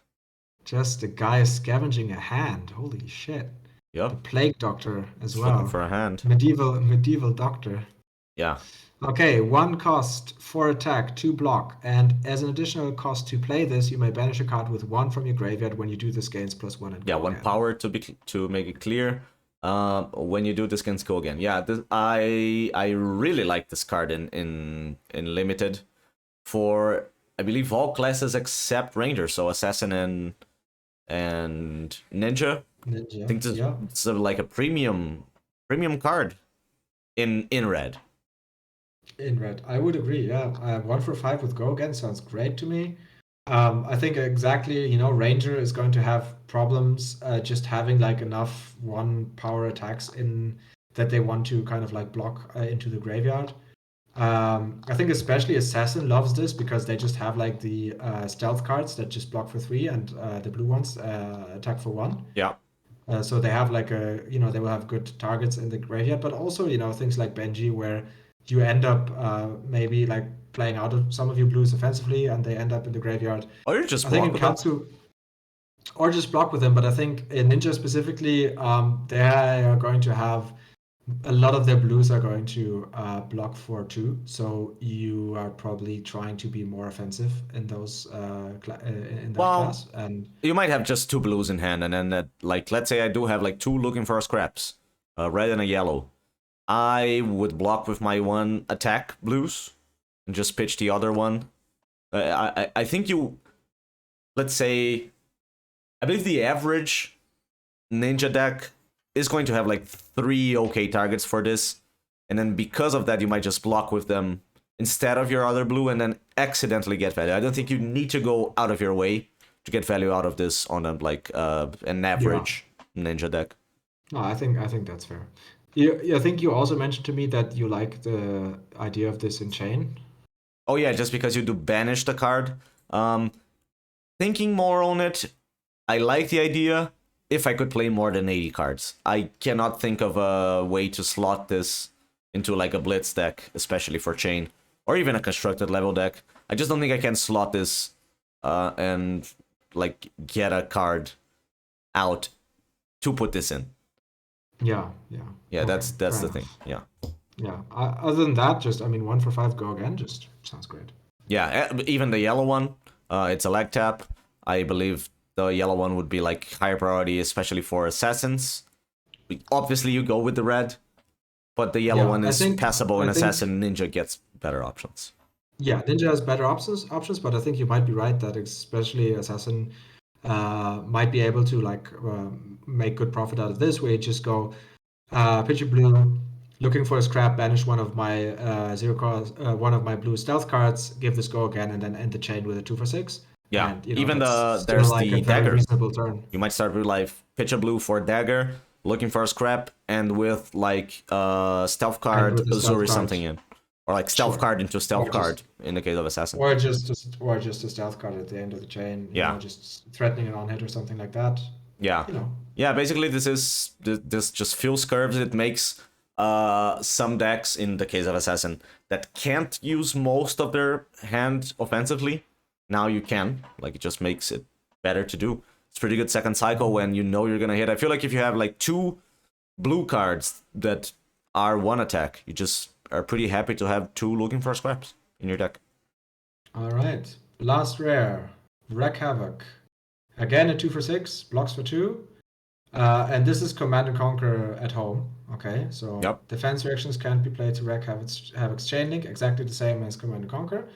Just a guy scavenging a hand. Holy shit. Yep. The Plague Doctor as Just well. looking for a hand. Medieval Doctor. Yeah. Okay, 1 cost, 4 attack, 2 block, and as an additional cost to play this, you may banish a card with 1 from your graveyard. When you do this, gains +1 and yeah, 1 again. power to make it clear. When you do this, gains go again. Yeah, I really like this card in limited for I believe all classes except Ranger, so Assassin and Ninja. I think it's like a premium card in red. In red, I would agree. Yeah, 1 for 5 with go again sounds great to me. I think exactly, Ranger is going to have problems just having like enough 1 power attacks in that they want to kind of like block into the graveyard. I think especially Assassin loves this because they just have like the stealth cards that just block for 3 and the blue ones attack for 1. Yeah. So they have like they will have good targets in the graveyard, but also, things like Benji where you end up maybe like playing out of some of your blues offensively and they end up in the graveyard. Or you just I think in Katsu, or just block with them, but I think in Ninja specifically, they are going to have a lot of their blues are going to block for 2, so you are probably trying to be more offensive in those in that class. And you might have just 2 blues in hand, and then like let's say I do have like 2 looking for scraps, a red and a yellow. I would block with my 1 attack blues and just pitch the other one. I think let's say, I believe the average Ninja deck is going to have like 3 okay targets for this, and then because of that you might just block with them instead of your other blue and then accidentally get value. I don't think you need to go out of your way to get value out of this on an average Ninja deck. No, I think that's fair. I think you also mentioned to me that you like the idea of this in chain. Oh yeah, just because you do banish the card. Thinking more on it, I like the idea if I could play more than 80 cards. I cannot think of a way to slot this into like a blitz deck, especially for chain, or even a constructed level deck. I just don't think I can slot this and like get a card out to put this in. Yeah. Okay, that's the thing. Yeah. Other than that, just 1 for 5 go again just sounds great. Yeah, even the yellow one, it's a leg tap. I believe the yellow one would be like higher priority, especially for assassins. Obviously, you go with the red, but the yellow one is passable, and Assassin Ninja gets better options. Yeah, Ninja has better options, but I think you might be right that especially Assassin might be able to make good profit out of this, where you just go pitch a blue, looking for a scrap, banish one of my one of my blue stealth cards, give this go again, and then end the chain with a 2 for 6. Yeah, and, even there's like the dagger. Reasonable turn. You might start with like pitch a blue for dagger, looking for a scrap, and with like stealth card, Azuri something in, or like stealth card into stealth card in the case of Assassin. Or just a stealth card at the end of the chain. You know, just threatening an on hit or something like that. Yeah. Yeah. Basically, this just fills curves. It makes some decks, in the case of Assassin, that can't use most of their hand offensively. Now you can. Like, it just makes it better to do. It's pretty good second cycle when you know you're gonna hit. I feel like if you have like 2 blue cards that are 1 attack, you just are pretty happy to have 2 looking for scraps in your deck. All right. Last rare, Wreak Havoc. Again, a 2 for 6, blocks for 2. And this is Command and Conquer at home. Okay, so defense reactions can't be played to Wreak Havoc's Chain Link, exactly the same as Command and Conquer.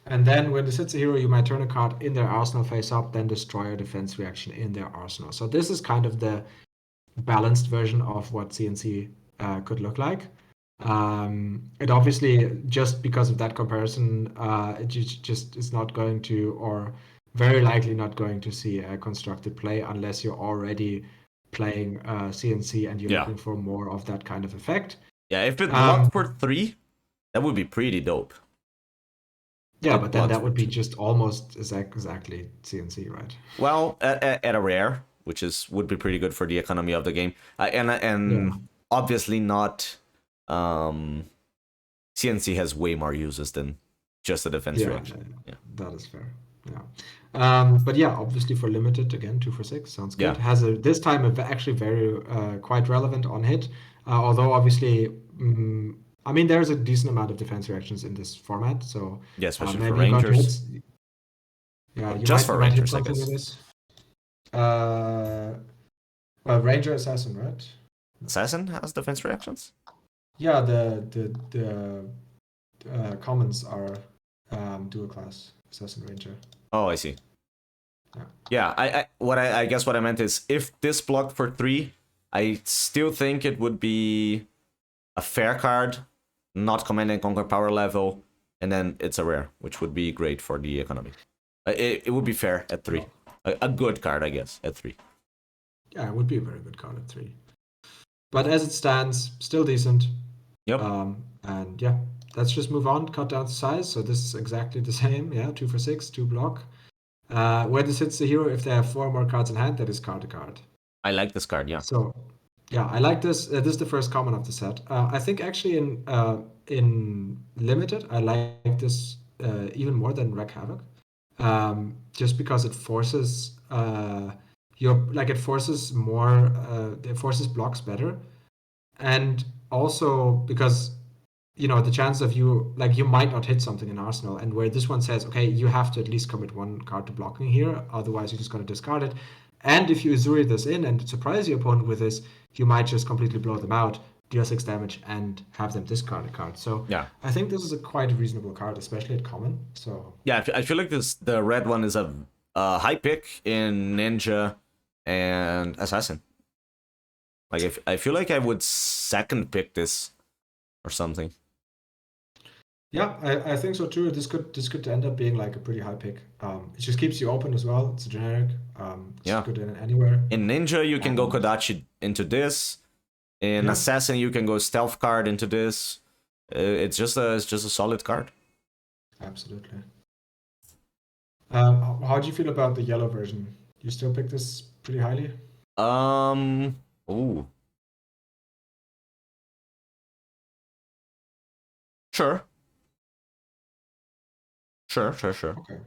And then when this hits a hero, you might turn a card in their arsenal face up, then destroy a defense reaction in their arsenal. So this is kind of the balanced version of what CNC could look like. It obviously, just because of that comparison, it just is not going to, or very likely not going to see a constructed play unless you're already playing CNC and you're Yeah. looking for more of that kind of effect. Yeah, if it blocked for 3, that would be pretty dope. Yeah, It but then blocks that for would be 2. just almost exactly CNC, right? Well, at a rare, which would be pretty good for the economy of the game, and Yeah. obviously not. CNC has way more uses than just a defense Yeah, reaction. Yeah, that is fair. Yeah. But yeah, obviously for limited, again, 2 for 6 sounds good. yeah, Has a this time actually very quite relevant on hit, although obviously, I mean, there's a decent amount of defense reactions in this format, so yeah. Especially for maybe you're going to hit. rangers, Yeah, or just for you might hit rangers, I something with guess. this. Uh, well, Ranger Assassin, right? Assassin has defense reactions. Yeah, the commons are dual class Assassin Ranger. Oh, I see. Yeah. Yeah, I guess what I meant is if this blocked for 3, I still think it would be a fair card, not Command and Conquer power level, and then it's a rare, which would be great for the economy. It would be fair at 3. A good card, I guess, at 3. Yeah, it would be a very good card at 3. But as it stands, still decent. Yep. And yeah, let's just move on, cut down to size. So this is exactly the same. Yeah, 2 for 6, 2 block. Where this hits the hero, if they have 4 more cards in hand, that is card to card. I like this card, yeah. So yeah, I like this. This is the first common of the set. I think actually in limited, I like this even more than Wreck Havoc, just because it forces it forces more it forces blocks better, and also because the chance of you might not hit something in Arsenal, and where this one says, okay, you have to at least commit 1 card to blocking here, otherwise you're just going to discard it. And if you Uzuri this in and surprise your opponent with this, you might just completely blow them out, deal 6 damage, and have them discard a card. So Yeah. I think this is a quite reasonable card, especially at common. So Yeah, I feel like the red one is a high pick in Ninja and Assassin. Like, if I feel like I would second pick this or something. yeah, I think so too. This could end up being like a pretty high pick. It just keeps you open as well. It's a generic. It's Yeah. good in anywhere. In Ninja, you can go And- Kadochi into this. In Yeah. Assassin, you can go Stealth card into this. It's just a solid card. Absolutely. How do you feel about the yellow version? You still pick this pretty highly? Ooh. Sure. Sure. Okay.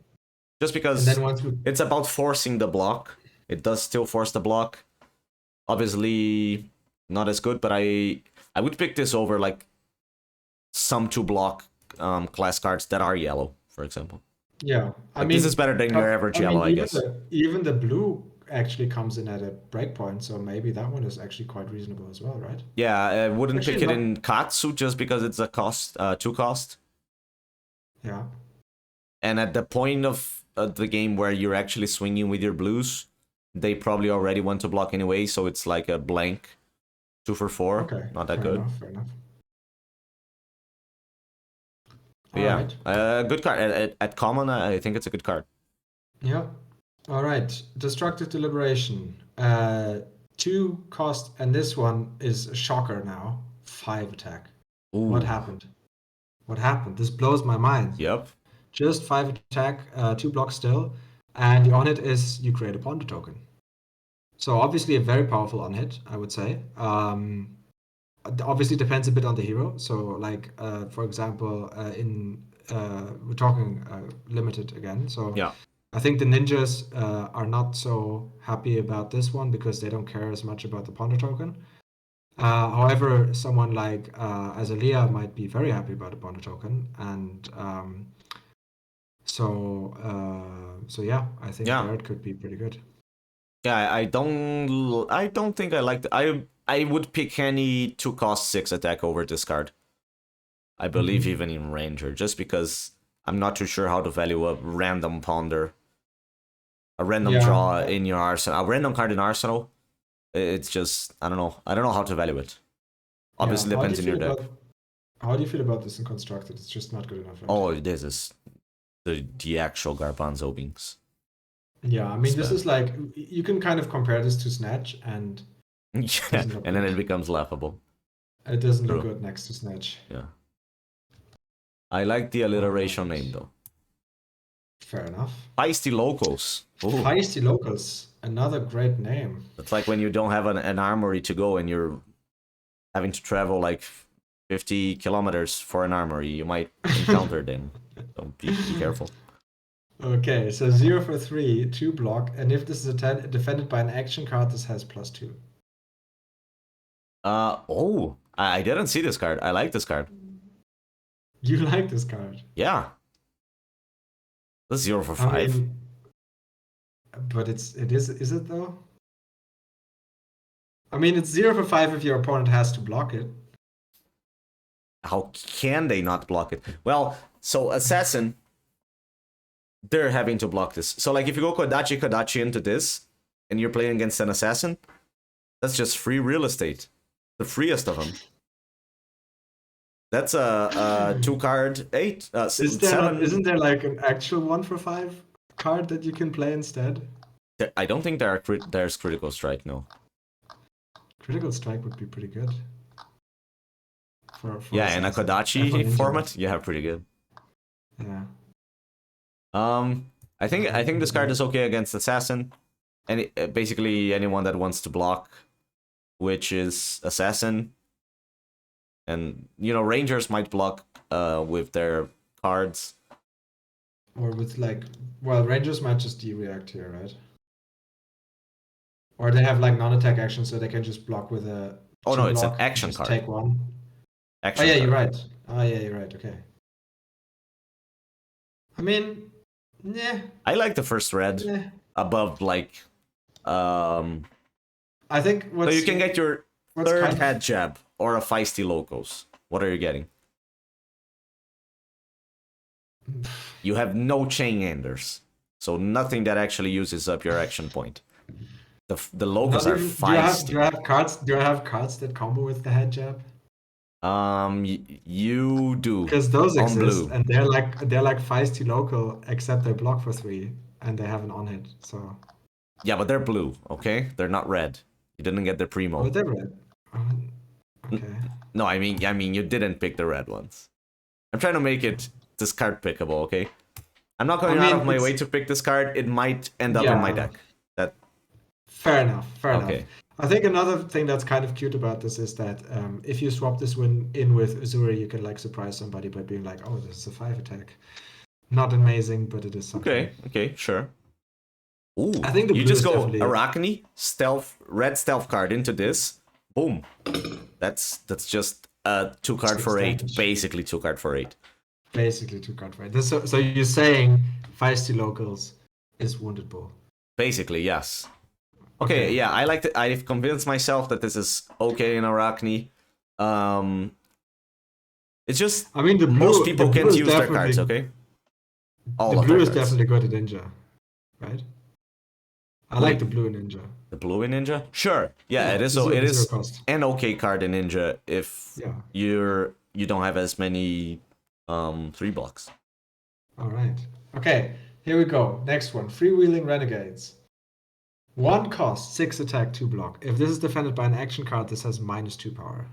Just because And then once we it's about forcing the block. It does still force the block. Obviously, not as good, but I would pick this over like some 2 block class cards that are yellow, for example. yeah, I Like, mean, this is better than your average yellow, I guess. even the blue actually comes in at a breakpoint, so maybe that one is actually quite reasonable as well, right? Yeah, I wouldn't Actually, pick it not- in Katsu just because it's a cost, 2 cost. Yeah. And at the point of the game where you're actually swinging with your blues, they probably already want to block anyway, so it's like a blank 2 for 4. Okay. Not that fair good. Enough, fair enough. But yeah, Alright. good card. At common, I think it's a good card. Yeah. All right. Destructive Deliberation. 2 cost, and this one is a shocker now. 5 attack. Ooh. What happened? What happened? This blows my mind. Yep. Just 5 attack, 2 blocks still, and the on hit is you create a ponder token. So obviously a very powerful on hit, I would say. Obviously depends a bit on the hero. So like for example, we're talking limited again. So Yeah. I think the ninjas are not so happy about this one because they don't care as much about the ponder token. However, someone like Azalea might be very happy about the ponder token, and so yeah, I think Yeah. there it could be pretty good. Yeah, I don't think I like I would pick any 2 cost 6 attack over this card. I believe even in Ranger, just because I'm not too sure how to value a random ponder. A random draw in your arsenal. A random card in arsenal. It's just I don't know. I don't know how to value it. Obviously depends on your deck. How do you feel about this in constructed? It's just not good enough, right? Oh, this is the actual Garbanzo beans. Yeah, I mean, this spend. is like, you can kind of compare this to Snatch, and it Yeah, doesn't look and then it good. becomes laughable. It doesn't look True. good next to Snatch. Yeah. I like the All alliteration name right. though. Fair enough. Feisty Locos. Ooh. Feisty Locals, another great name. It's like when you don't have an armory to go and you're having to travel like 50 kilometers for an armory. You might encounter them. So be careful. Okay, so 0 for 3, 2 block, and if this is defended by an action card, this has +2. Oh, I didn't see this card. I like this card. You like this card? Yeah. That's 0 for I 5. mean, but is it though? I mean, it's 0 for 5 if your opponent has to block it. How can they not block it? Well, so Assassin, they're having to block this. So like if you go Kadochi into this, and you're playing against an Assassin, that's just free real estate. The freest of them. That's a 2-card 8. Isn't there like an actual 1 for 5 card that you can play instead? I don't think there's Critical Strike, no. Critical Strike would be pretty good. For Yeah, in a Assassin. Kodachi For Ninja. format, yeah, pretty good. Yeah. I think this card is okay against Assassin, and basically anyone that wants to block, which is Assassin, and you know Rangers might block with their cards. Or with like, well, Rangers might just de-react here, right? Or they have like non-attack action, so they can just block with a. Oh no, it's an block, action just card. Take one. Action Oh yeah, card. you're right. Oh yeah, you're right. Okay. I mean, yeah. I like the first red Yeah. above like. I think So you can get your third kind of- head jab or a feisty locos. What are you getting? You have no chain enders, so nothing that actually uses up your action point. The locos are feisty. Do I have cards that combo with the head jab? You do. Because those On exist, blue. and they're like feisty local, except they block for 3, and they have an on hit. So. Yeah, but they're blue, okay? They're not red. You didn't get the primo. Oh, they're red. Okay. No, I mean you didn't pick the red ones. I'm trying to make it this card pickable, okay? I'm not going out of my way to pick this card. It might end up in my deck. Fair enough. Okay. I think another thing that's kind of cute about this is that if you swap this one in with Uzuri, you can like surprise somebody by being like, "Oh, this is a 5 attack." Not amazing, but it is something. Okay, sure. Ooh, I think you just go Arachne, red stealth card into this. Boom. That's just a 2-card for 8. Damage. Basically 2-card for 8. Basically 2-card, right? So you're saying feisty locals is Wounded Bull. Basically, yes. Okay, yeah, I like it. I've convinced myself that this is okay in Arachne. It's just I mean, most people can't use their cards, okay? The blue is definitely good at Ninja, right? I like the blue Ninja. The blue in Ninja? Sure. Yeah, it is. So it is an okay card in Ninja if you don't have as many 3 blocks. All right. Okay, here we go. Next one. Freewheeling Renegades. 1 cost, 6 attack, 2 block. If this is defended by an action card, this has -2 power.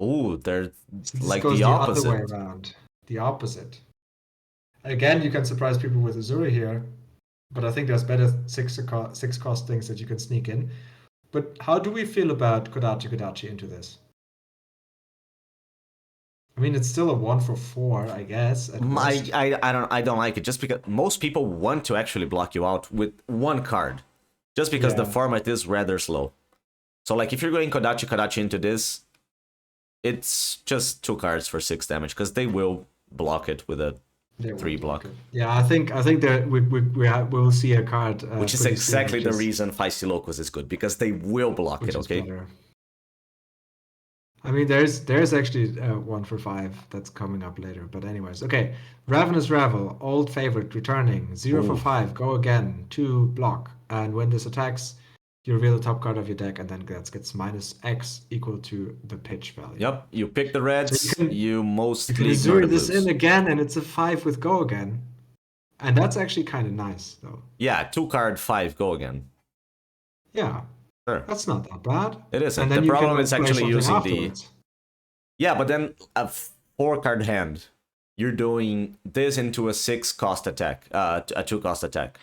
Oh, they're like goes the opposite. Other way around. The opposite. Again, you can surprise people with Uzuri here, but I think there's better 6 cost things that you can sneak in. But how do we feel about Kodachi into this? I mean, it's still a 1 for 4, I guess. I don't like it just because most people want to actually block you out with 1 card, just because the format is rather slow. So like if you're going Kodachi into this, it's just 2 cards for 6 damage because they will block it with a 3 block. Yeah, I think that we'll see a card. Which is exactly the reason Feisty Locos is good, because they will block it, okay? I mean, there's actually 1 for 5 that's coming up later. But anyways, okay. Ravenous Ravel, old favorite, returning. 0 for 5, go again, 2 block. And when this attacks, you reveal the top card of your deck, and then that gets -X equal to the pitch value. Yep, you pick the reds, you mostly you can zero this in again, and it's a 5 with go again. And that's actually kind of nice, though. Yeah, 2-card 5 go again. Yeah, Sure. that's not that bad. It isn't. And The then you problem can is play actually something using the... afterwards. Yeah, but then a 4-card hand, you're doing this into a 6-cost attack, a 2-cost attack.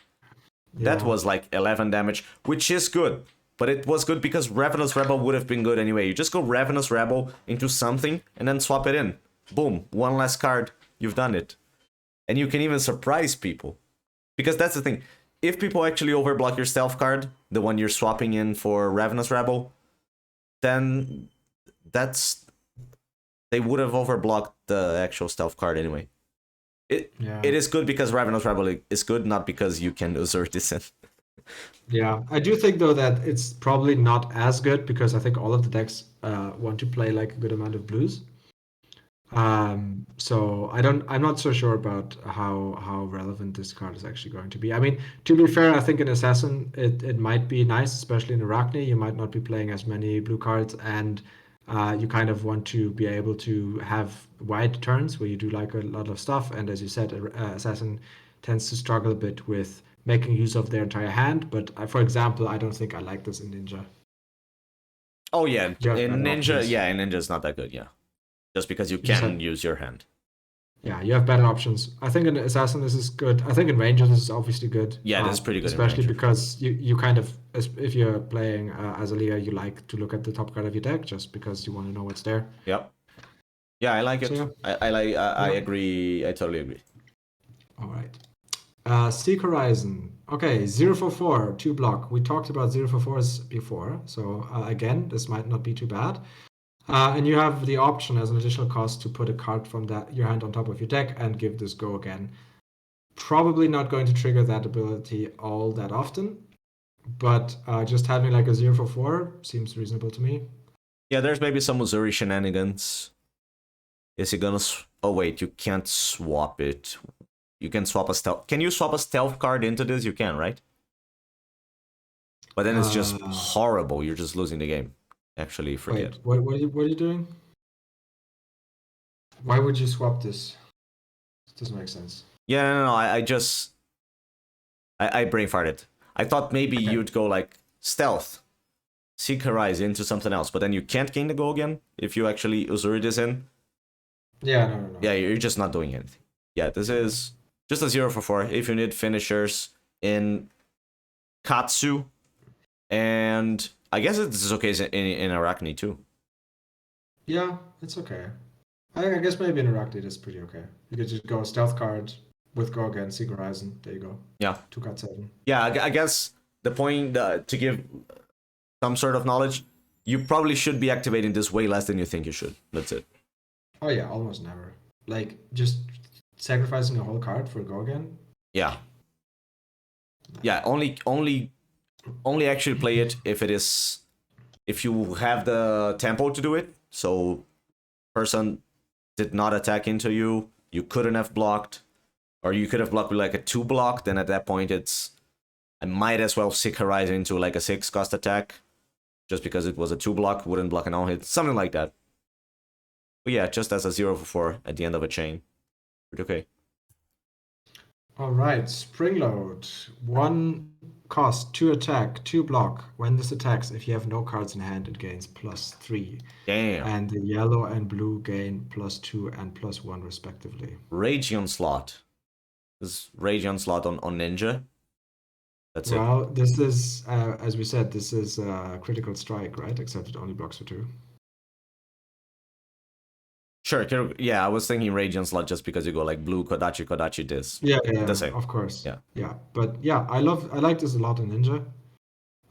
That Yeah. was like 11 damage, which is good. But it was good because Ravenous Ravel would have been good anyway. You just go Ravenous Ravel into something and then swap it in. Boom, one less card, you've done it. And you can even surprise people. Because that's the thing. If people actually overblock your stealth card, the one you're swapping in for Ravenous Ravel, then that's... They would have overblocked the actual stealth card anyway. It is good because Ravenous Ravel is good, not because you can assert this in. Yeah, I do think though that it's probably not as good because I think all of the decks want to play like a good amount of blues. So I'm not so sure about how relevant this card is actually going to be. I mean, to be fair, I think in Assassin it might be nice, especially in Arachne. You might not be playing as many blue cards, and you kind of want to be able to have wide turns where you do like a lot of stuff. And as you said, Assassin tends to struggle a bit with making use of their entire hand. But for example, I don't think I like this in Ninja. Oh yeah, You have in better Ninja, options. yeah, in Ninja it's not that good, yeah. Just because you just can have- use your hand. Yeah, you have better options. I think in Assassin this is good. I think in Ranger this is obviously good. Yeah, this is pretty good in especially Ranger. because you kind of, if you're playing Azalea, you like to look at the top card of your deck just because you want to know what's there. Yep. Yeah, I like it. So, yeah. I Yeah. agree. I totally agree. All right. Seek Horizon. Okay, 0 for 4, 2 block. We talked about 0 for 4s before, so again, this might not be too bad. And you have the option as an additional cost to put a card from your hand on top of your deck and give this go again. Probably not going to trigger that ability all that often, but just having like a 0 for 4 seems reasonable to me. Yeah, there's maybe some Missouri shenanigans. Is he gonna... Oh wait, you can't swap it. You can swap a stealth... Can you swap a stealth card into this? You can, right? But then it's just horrible. You're just losing the game. Actually, forget. Wait, what are you doing? Why would you swap this? It doesn't make sense. Yeah, no, I just... I brain farted. I thought maybe you'd go like stealth, Seek Horizon into something else, but then you can't gain the go again if you actually Uzuri this in. Yeah, no. Yeah, you're just not doing anything. Yeah, this is just a 0 for 4. If you need finishers in Katsu, and I guess it's okay in Arachne too. Yeah, it's okay. I guess maybe in Arachne it's pretty okay. You could just go stealth card with go again, Seek Horizon. There you go. Yeah. 2 card 7. Yeah, I guess the point to give some sort of knowledge, you probably should be activating this way less than you think you should. That's it. Oh yeah, almost never. Like just sacrificing a whole card for go again. Yeah. Yeah, only actually play it if you have the tempo to do it. So person did not attack into you, you couldn't have blocked, or you could have blocked with like a 2 block, then at that point I might as well Seek Horizon into like a 6 cost attack. Just because it was a 2 block, wouldn't block an all hit, something like that. But yeah, just as a 0 for 4 at the end of a chain. Pretty okay. All right, Springload. 1 cost, 2 attack, 2 block. When this attacks, if you have no cards in hand, it gains +3. Damn. And the yellow and blue gain +2 and +1 respectively. Rage Onslaught. This is Rage Onslaught on Ninja. That's it. Well, this is, as we said, this is Critical Strike, right? Except it only blocks for 2. Sure, yeah, I was thinking Rage Onslaught just because you go like blue, Kodachi, this. Yeah, The same. of course. Yeah. But yeah, I like this a lot in Ninja.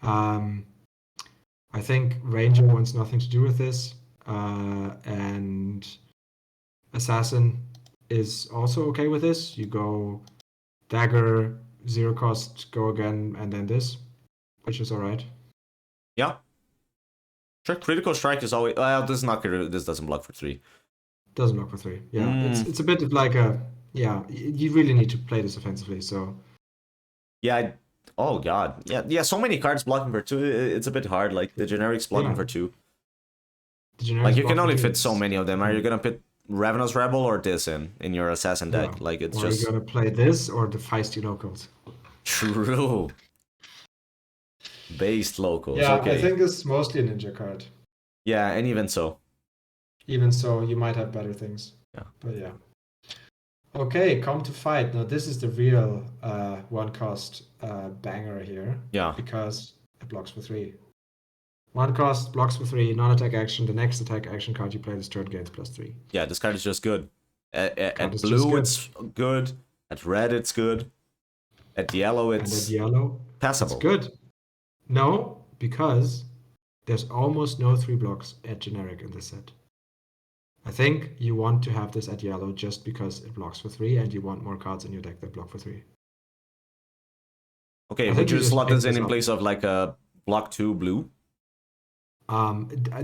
I think Ranger wants nothing to do with this, and Assassin is also okay with this. You go Dagger, 0 cost, go again, and then this, which is all right. Yeah. Sure, Critical Strike is always... Well, this is not critical. This doesn't block for 3. Doesn't block for 3. Yeah, it's a bit of like a... Yeah, you really need to play this offensively, so... Yeah, oh god. Yeah, so many cards blocking for 2, it's a bit hard. Like, the generics blocking for 2. The generics Like, you can block only for 2 fit so many of them. Are you gonna Ravenous Rebel or this in your assassin deck. Yeah. Like it's Or are you just gonna play this or the feisty locals? true. Based locals. Yeah, I Okay. think it's mostly a ninja card. Yeah, and even so. Even so, you might have better things. Yeah. But yeah. Okay, come to fight. Now this is the real one cost banger here. Yeah. Because it blocks for 3. One cost, blocks for 3, non-attack action. The next attack action card you play this turn gains +3. Yeah, this card is just good. At is just blue, good. it's good. At red, it's good. At yellow, And it's at yellow, passable. it's good. No, because there's almost no 3 blocks at generic in this set. I think you want to have this at yellow just because it blocks for 3 and you want more cards in your deck that block for 3. Okay, I would think you you just slot pick this this in up. place of like a block 2 blue?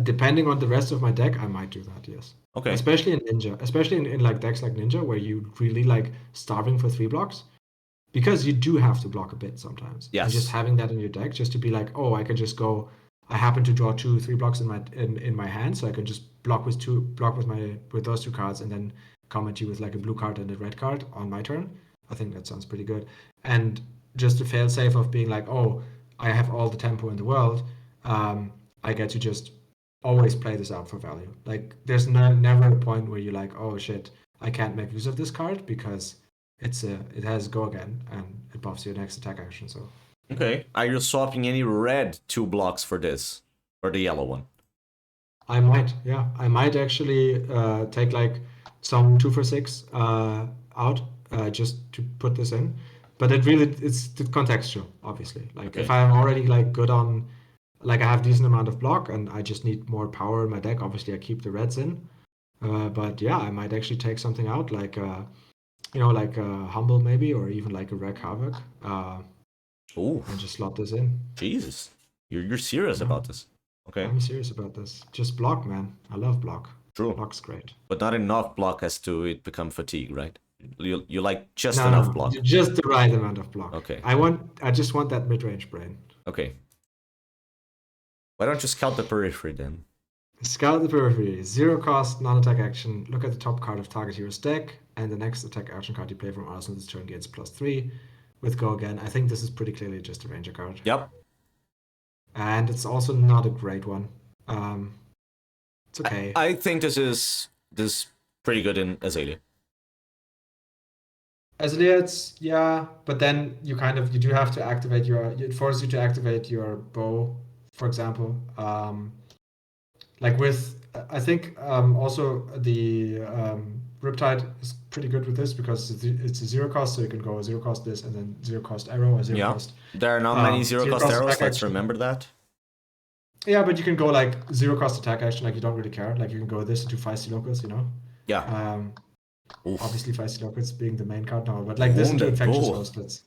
Depending on the rest of my deck, I might do that, yes. Okay. Especially in Ninja, especially in like decks like Ninja where you really like starving for 3 blocks. Because you do have to block a bit sometimes. Yes. And just having that in your deck, just to be like, oh, I can just go. I happen to draw 3 blocks in my hand, so I can just block with those 2 cards, and then come at you with like a blue card and a red card on my turn. I think that sounds pretty good. And just the fail safe of being like, oh, I have all the tempo in the world. I get to just always play this out for value. Like, there's never a point where you're like, oh shit, I can't make use of this card because it has go again and it buffs your next attack action. So Okay. Are you swapping any red 2 blocks for this? Or the yellow one? I might actually take like some 2 for 6 out just to put this in. But it's the contextual, obviously. Like Okay. if I'm already like good on, like I have decent amount of block and I just need more power in my deck. Obviously, I keep the reds in. But yeah, I might actually take something out like like Humble maybe, or even like a Wreck Havoc, Ooh, and just slot this in. Jesus. You're serious Yeah. about this. Okay. I'm serious about this. Just block, man. I love block. True. Block's great. But not enough block as to it become fatigue, right? You like just No, enough block. just the right amount of block. Okay. I just want that mid-range brain. Okay. Why don't you scout the periphery then? Scout the periphery. 0 cost, non-attack action. Look at the top card of target hero's deck, and the next attack action card you play from arsenal this turn gains +3. With go again. I think this is pretty clearly just a ranger card. Yep. And it's also not a great one. It's okay. I think this is pretty good in Azalea. Azalea, but then you do have to activate it forces you to activate your bow, for example. Like with, I think also the Riptide is pretty good with this because it's a 0 cost, so you can go 0 cost this and then 0 cost arrow or 0 cost. There are not many 0 cost cost arrows, attack let's action. remember that. Yeah, but you can go like 0 cost attack action, like you don't really care. Like you can go this into feisty locals, Yeah. Obviously feisty locals being the main card now, but like this into Wounded infectious bull. host.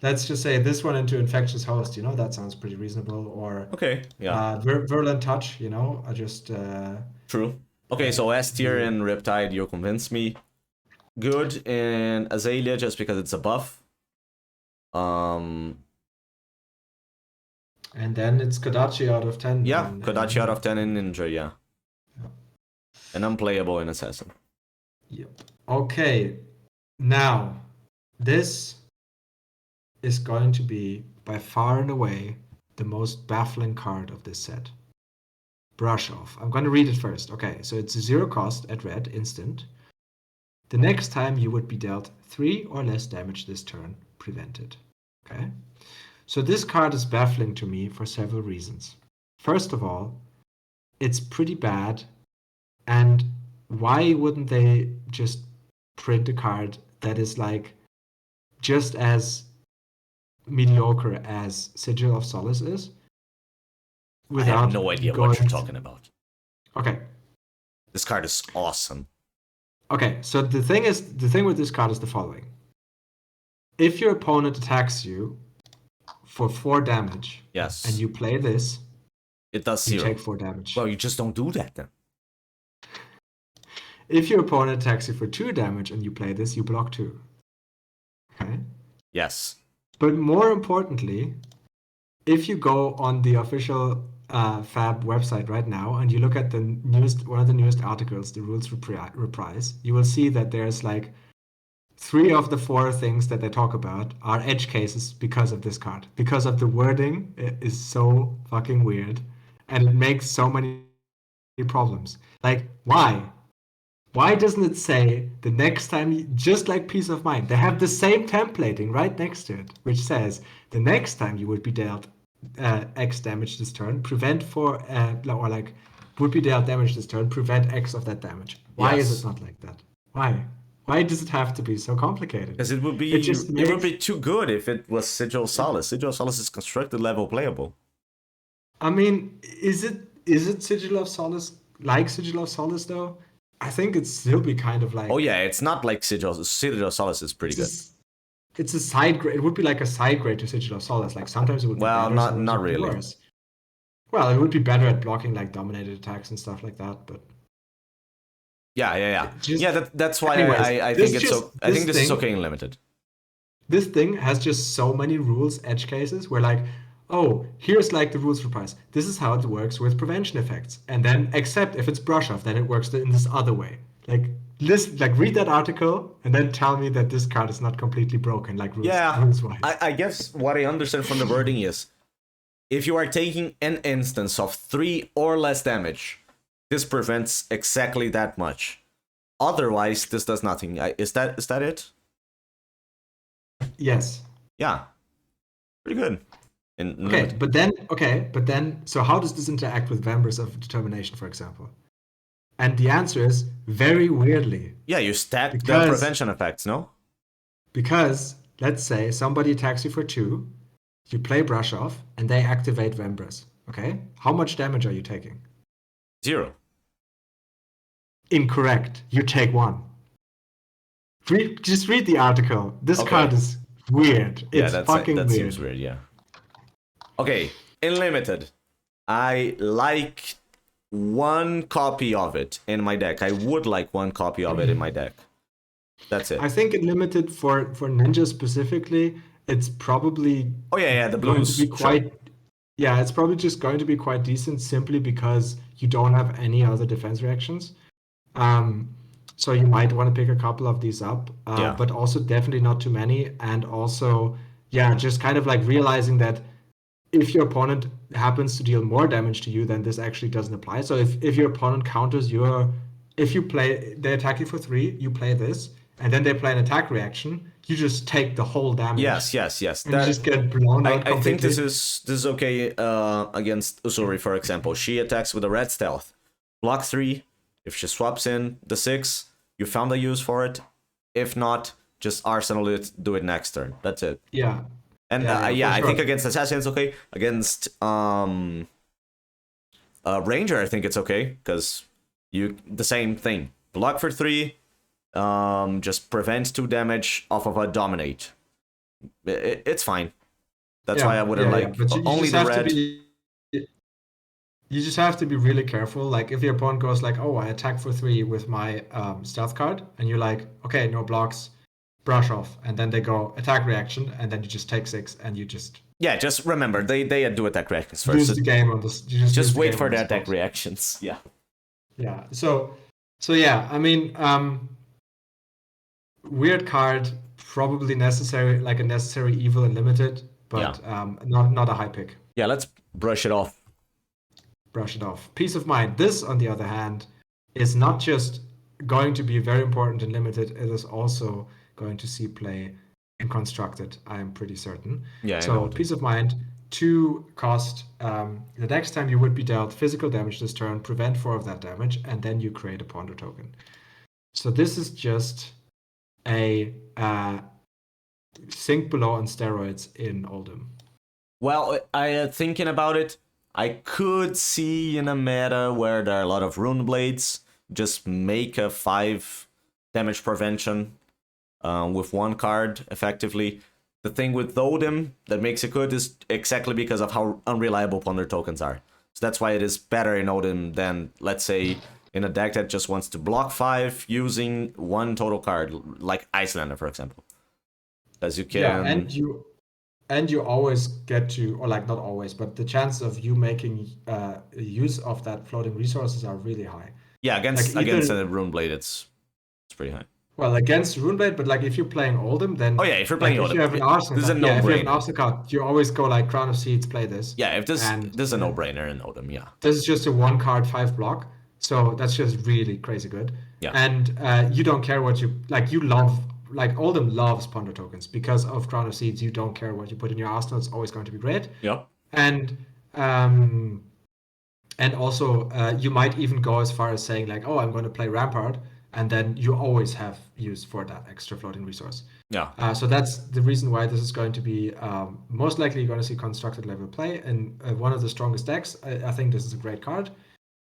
Let's just say this one into infectious host. That sounds pretty reasonable. Or Okay. Yeah. virulent touch. I just True. Okay, so S tier in Riptide, you convinced me. Good in Azalea just because it's a buff. And then it's Kadochi out of 10. Yeah, Kadochi out of 10 in Ninja, yeah. And unplayable in Assassin. Yep. Okay. Now, this is going to be by far and away the most baffling card of this set. Brush Off. I'm going to read it first. Okay, so it's 0 cost at red, instant. The next time you would be dealt 3 or less damage this turn, prevented. Okay? So this card is baffling to me for several reasons. First of all, it's pretty bad, and why wouldn't they just print a card that is like just as mediocre as Sigil of Solace is? I have no idea what you're talking about. Okay. This card is awesome. Okay, so the thing with this card is the following. If your opponent attacks you for 4 damage, yes, and you play this, it does 0. You take 4 damage. Well, you just don't do that then. If your opponent attacks you for 2 damage and you play this, you block 2. Okay? Yes. But more importantly, if you go on the official Fab website right now, and you look at the newest one of the newest articles, the rules reprise, you will see that there's like 3 of the 4 things that they talk about are edge cases because of this card. Because of the wording, it is so fucking weird, and it makes so many problems. Like, why? Why doesn't it say the next time, just like Peace of Mind? They have the same templating right next to it, which says the next time you would be dealt X damage this turn, prevent for, or like, would be dealt damage this turn, prevent X of that damage. Why is it Yes. not like that? Why? Why does it have to be so complicated? Because it would It be just it would makes. be too good if it was Sigil Solace. Sigil Solace is constructed level playable. I mean, is it Sigil of Solace like Sigil of Solace though? I think it'd still be kind of like Oh yeah, it's not like Sigil Solace is pretty it's good. it's a side grade. It would be like a side grade to Sigil of Solace. Like sometimes it would be Well, better, not sometimes it not would be really. worse. Well, it would be better at blocking like dominated attacks and stuff like that. But Yeah. just, Yeah, that's why anyways, I think this it's just so I think this is okay in limited. this thing has just so many rules edge cases where like, oh, here's like the rules for price. This is how it works with prevention effects, and then except if it's brush off, then it works in this other way. Like listen, like read that article and then tell me that this card is not completely broken, like Yeah, rules wise. I guess what I understand from the wording is if you are taking an instance of 3 or less damage, this prevents exactly that much. Otherwise, this does nothing. Is that it? Yes. Yeah, pretty good. In Okay, limited. but then, so how does this interact with Members of Determination, for example? And the answer is very weirdly, Yeah, you stack the because prevention effects, no? because let's say somebody attacks you for 2, you play Brush Off, and they activate Members. Okay, how much damage are you taking? 0. Incorrect. You take 1. Just read the article. This card Okay. is weird. Yeah, It's fucking that seems weird. weird, yeah. Okay, in limited, I like 1 copy of it in my deck. I would like 1 copy of it in my deck. That's I it. think in limited for Ninja specifically, it's probably Oh yeah, the going to be blues, sure. quite. Yeah, it's probably just going to be quite decent simply because you don't have any other defense reactions. Um, so you might want to pick a couple of these up, Yeah. but also definitely not too many. And also, yeah, just kind of like realizing that if your opponent happens to deal more damage to you, then this actually doesn't apply. So if your opponent counters your, if you play, they attack you for 3, you play this, and then they play an attack reaction, you just take the whole damage Yes. and you just get blown out I think completely. this is okay against Usuri, for example. She attacks with a red stealth. Block 3. If she swaps in the 6, you found a use for it. If not, just arsenal it, do it next turn. That's it. Yeah, And for I think sure. against Assassin it's okay. Against Ranger, I think it's okay because you the same thing. Block for 3, just prevent 2 damage off of a dominate. It's fine. That's why I wouldn't Yeah. like But you only just the have to red. be you just have to be really careful. Like if your opponent goes like, "Oh, I attack for 3 with my stealth card," and you're like, "Okay, no blocks, brush off," and then they go attack reaction, and then you just take 6, and you just Yeah, just remember they do attack reactions first. lose So the game on this. You just lose just the wait game for on the the attack spot. reactions. Yeah. Yeah. So yeah. I mean, weird card, probably necessary, like a necessary evil and limited, Yeah. but not a high pick. Yeah, let's brush it off. Brush it off. Peace of mind. This, on the other hand, is not just going to be very important in limited, it is also going to see play in constructed, I am pretty certain. Yeah, I So, know. peace of mind, 2 cost. The next time you would be dealt physical damage this turn, prevent 4 of that damage, and then you create a ponder token. So, this is just a Sink Below on steroids in Oldham. Well, I thinking about it, I could see in a meta where there are a lot of rune blades, just make a 5 damage prevention with 1 card effectively. The thing with Odin that makes it good is exactly because of how unreliable Ponder tokens are. So that's why it is better in Odin than, let's say, in a deck that just wants to block 5 using 1 total card, like Icelander, for example. As you Yeah, can. and and you always get to, or like not always, but the chance of you making use of that floating resources are really high. Yeah, Like against either a Runeblade, it's pretty high. well against Runeblade, but like if you're playing Oldhim, then Oh yeah, if you're like playing if you Odin, have an Arsenal this is a card, yeah, if you have an no-brainer. Arsenal card, you always go like Crown of Seeds, play this. Yeah, if And this is a no-brainer in Odin, yeah. this is just a one card 5 block, so that's just really crazy good. Yeah. And you don't care what you like. You love like Oldhim loves Ponder tokens because of Crown of Seeds. You don't care what you put in your arsenal; it's always going to be great. Yep. And um, and also you might even go as far as saying like, oh, I'm going to play Rampart, and then you always have use for that extra floating resource. Yeah. So that's the reason why this is going to be most likely you're going to see constructed level play in one of the strongest decks. I think this is a great card.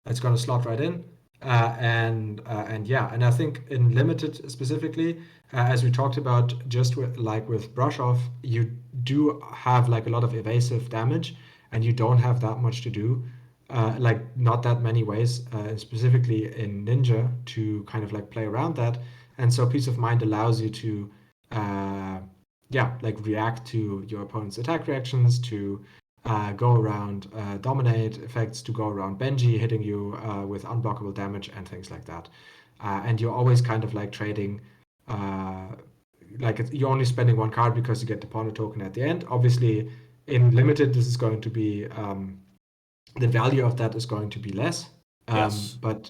It's going to slot right in. And yeah, and I think in limited specifically, as we talked about, just with brush off, you do have like a lot of evasive damage, and you don't have that much to do, like not that many ways, specifically in Ninja to kind of like play around that. And so Peace of Mind allows you to, yeah, like react to your opponent's attack reactions, to go around dominate effects, to go around Benji hitting you with unblockable damage and things like that. And you're always kind of like trading, you're only spending one card because you get the Ponder token at the end. Obviously, in limited, this is going to be the value of that is going to be less. Yes. But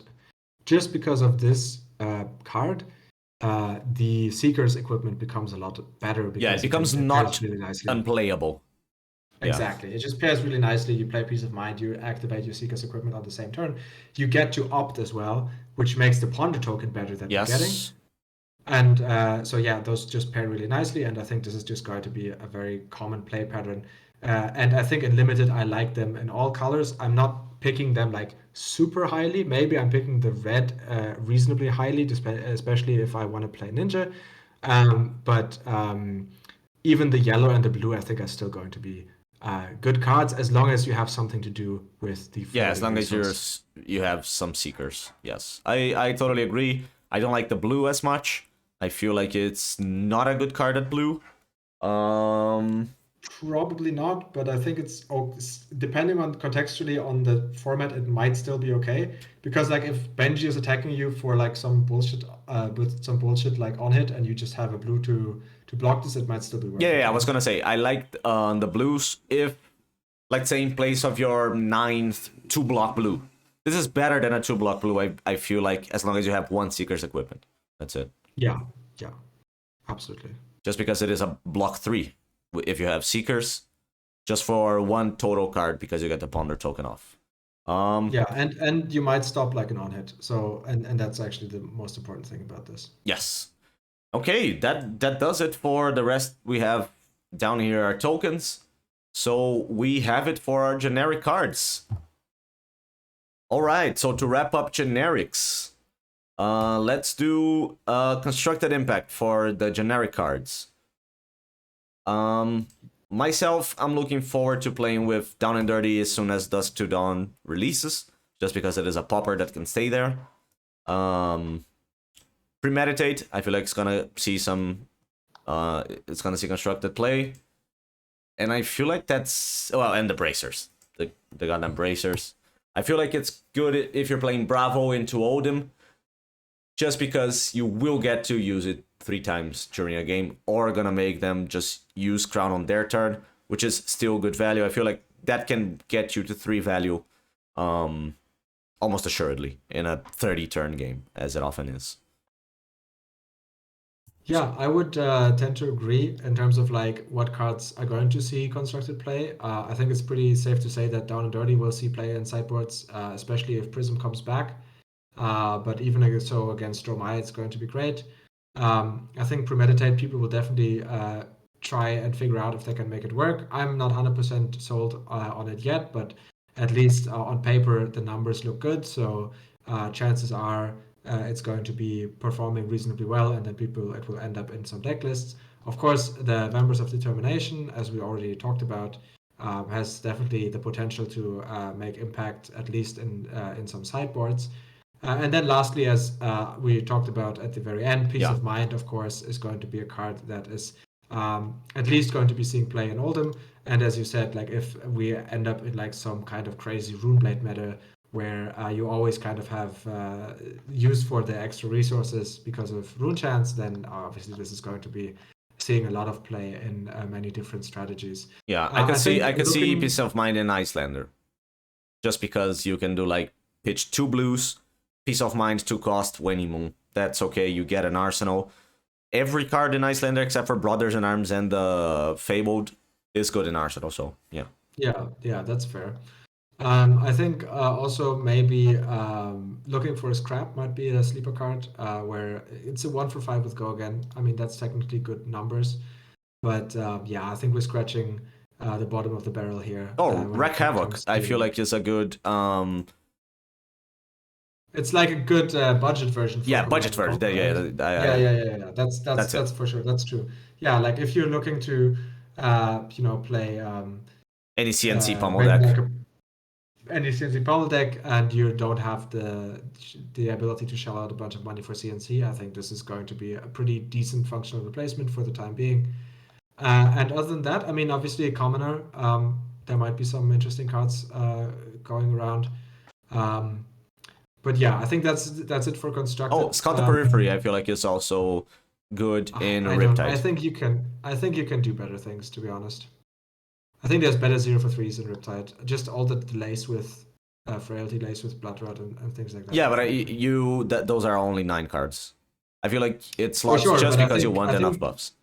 just because of this card, the Seeker's equipment becomes a lot better because Yeah, it becomes not really nicely. unplayable. Exactly. It just pairs really nicely. You play Peace of Mind, you activate your Seeker's equipment on the same turn. You get to opt as well, which makes the Ponder token better that you're getting. And so yeah, those just pair really nicely, and I think this is just going to be a very common play pattern. And I think in limited, I like them in all colors. I'm not picking them like super highly. Maybe I'm picking the red reasonably highly, especially if I want to play Ninja. But even the yellow and the blue, I think, are still going to be good cards as long as you have something to do with the as long as you have some Seekers. Yes, I totally agree. I don't like the blue as much. I feel like it's not a good card at blue. Probably not, but I think it's depending on contextually on the format, it might still be okay. Because like if Benji is attacking you for like some bullshit with some bullshit like on hit, and you just have a blue to block this, it might still be worth it. Yeah, I was gonna say I like the blues if, let's say, in place of your 9th 2-block blue. This is better than a 2-block blue. I feel like as long as you have one Seeker's equipment, that's it. Yeah, absolutely. Just because it is a block 3. If you have Seekers, just for one total card because you get the Ponder token off. Yeah, and you might stop like an on hit. So and that's actually the most important thing about this. Yes. Okay, that does it for the rest. We have down here our tokens. So we have it for our generic cards. All right, so to wrap up generics, let's do constructed impact for the generic cards. Myself, I'm looking forward to playing with Down and Dirty as soon as Dusk to Dawn releases, just because it is a popper that can stay there. Premeditate, I feel like it's gonna see some, it's gonna see constructed play, and I feel like that's, well, and the bracers, the goddamn bracers. I feel like it's good if you're playing Bravo into Odin, just because you will get to use it 3 times during a game, or gonna make them just use Crown on their turn, which is still good value. I feel like that can get you to 3 value almost assuredly in a 30 turn game, as it often is. Yeah, I would tend to agree in terms of like what cards are going to see constructed play. I think it's pretty safe to say that Down and Dirty will see play in sideboards, especially if Prism comes back. But even so against Dromai, it's going to be great. I think Premeditate, people will definitely try and figure out if they can make it work. I'm not 100% sold on it yet, but at least on paper, the numbers look good. So chances are it's going to be performing reasonably well, and then it will end up in some deck lists. Of course, the Members of Determination, as we already talked about, has definitely the potential to make impact, at least in some sideboards. And then lastly, as we talked about at the very end, Peace of Mind, of course, is going to be a card that is at least going to be seeing play in Oldhim. And as you said, like if we end up in like some kind of crazy Runeblade meta where you always kind of have use for the extra resources because of rune chance, then obviously this is going to be seeing a lot of play in many different strategies. Yeah, I think I could see looking, Peace of Mind in Icelander. Just because you can do like pitch 2 blues, Peace of Mind 2 cost, Winnie Moon. That's okay, you get an arsenal. Every card in Icelander except for Brothers in Arms and the Fabled is good in Arsenal, so yeah. yeah, that's fair. I think also maybe looking for a scrap might be a sleeper card where it's a 1 for 5 with go again. I mean, that's technically good numbers, but yeah, I think we're scratching the bottom of the barrel here Oh, when it Wreck Havoc, comes I feel to. like is a good It's like a good budget version for yeah, budget Command and version. Conquer, right? Yeah. That's That's it. that's for sure. That's true. Yeah, like if you're looking to, play Any CNC pummel maybe deck. like any CNC pummel deck, and you don't have the ability to shell out a bunch of money for CNC, I think this is going to be a pretty decent functional replacement for the time being. And other than that, I mean, obviously a commoner. There might be some interesting cards going around. Um, but yeah, I think that's it for Oh, constructed. Scout the Periphery, I feel like is also good in I don't. I Riptide. think you can. I think you can do better things. To be honest, I think there's better 0 for 3s in Riptide. Just all the delays with frailty delays with Bloodrot and things like that. Yeah, I but think. those are only 9 cards. I feel like it For slots sure, just but because you want enough buffs.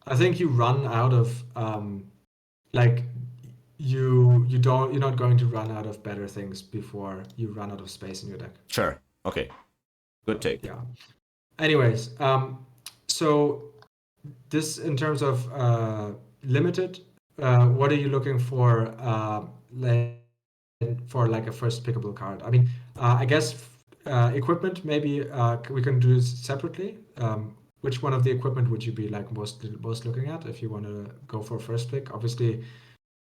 I think you run out of like you're not going to run out of better things before you run out of space in your deck. Sure. Okay. Good take. Yeah. Anyways, so this in terms of limited, what are you looking like, for like a first pickable card? I mean, I guess equipment maybe we can do separately. Which one of the equipment would you be like most looking at if you want to go for first pick? Obviously,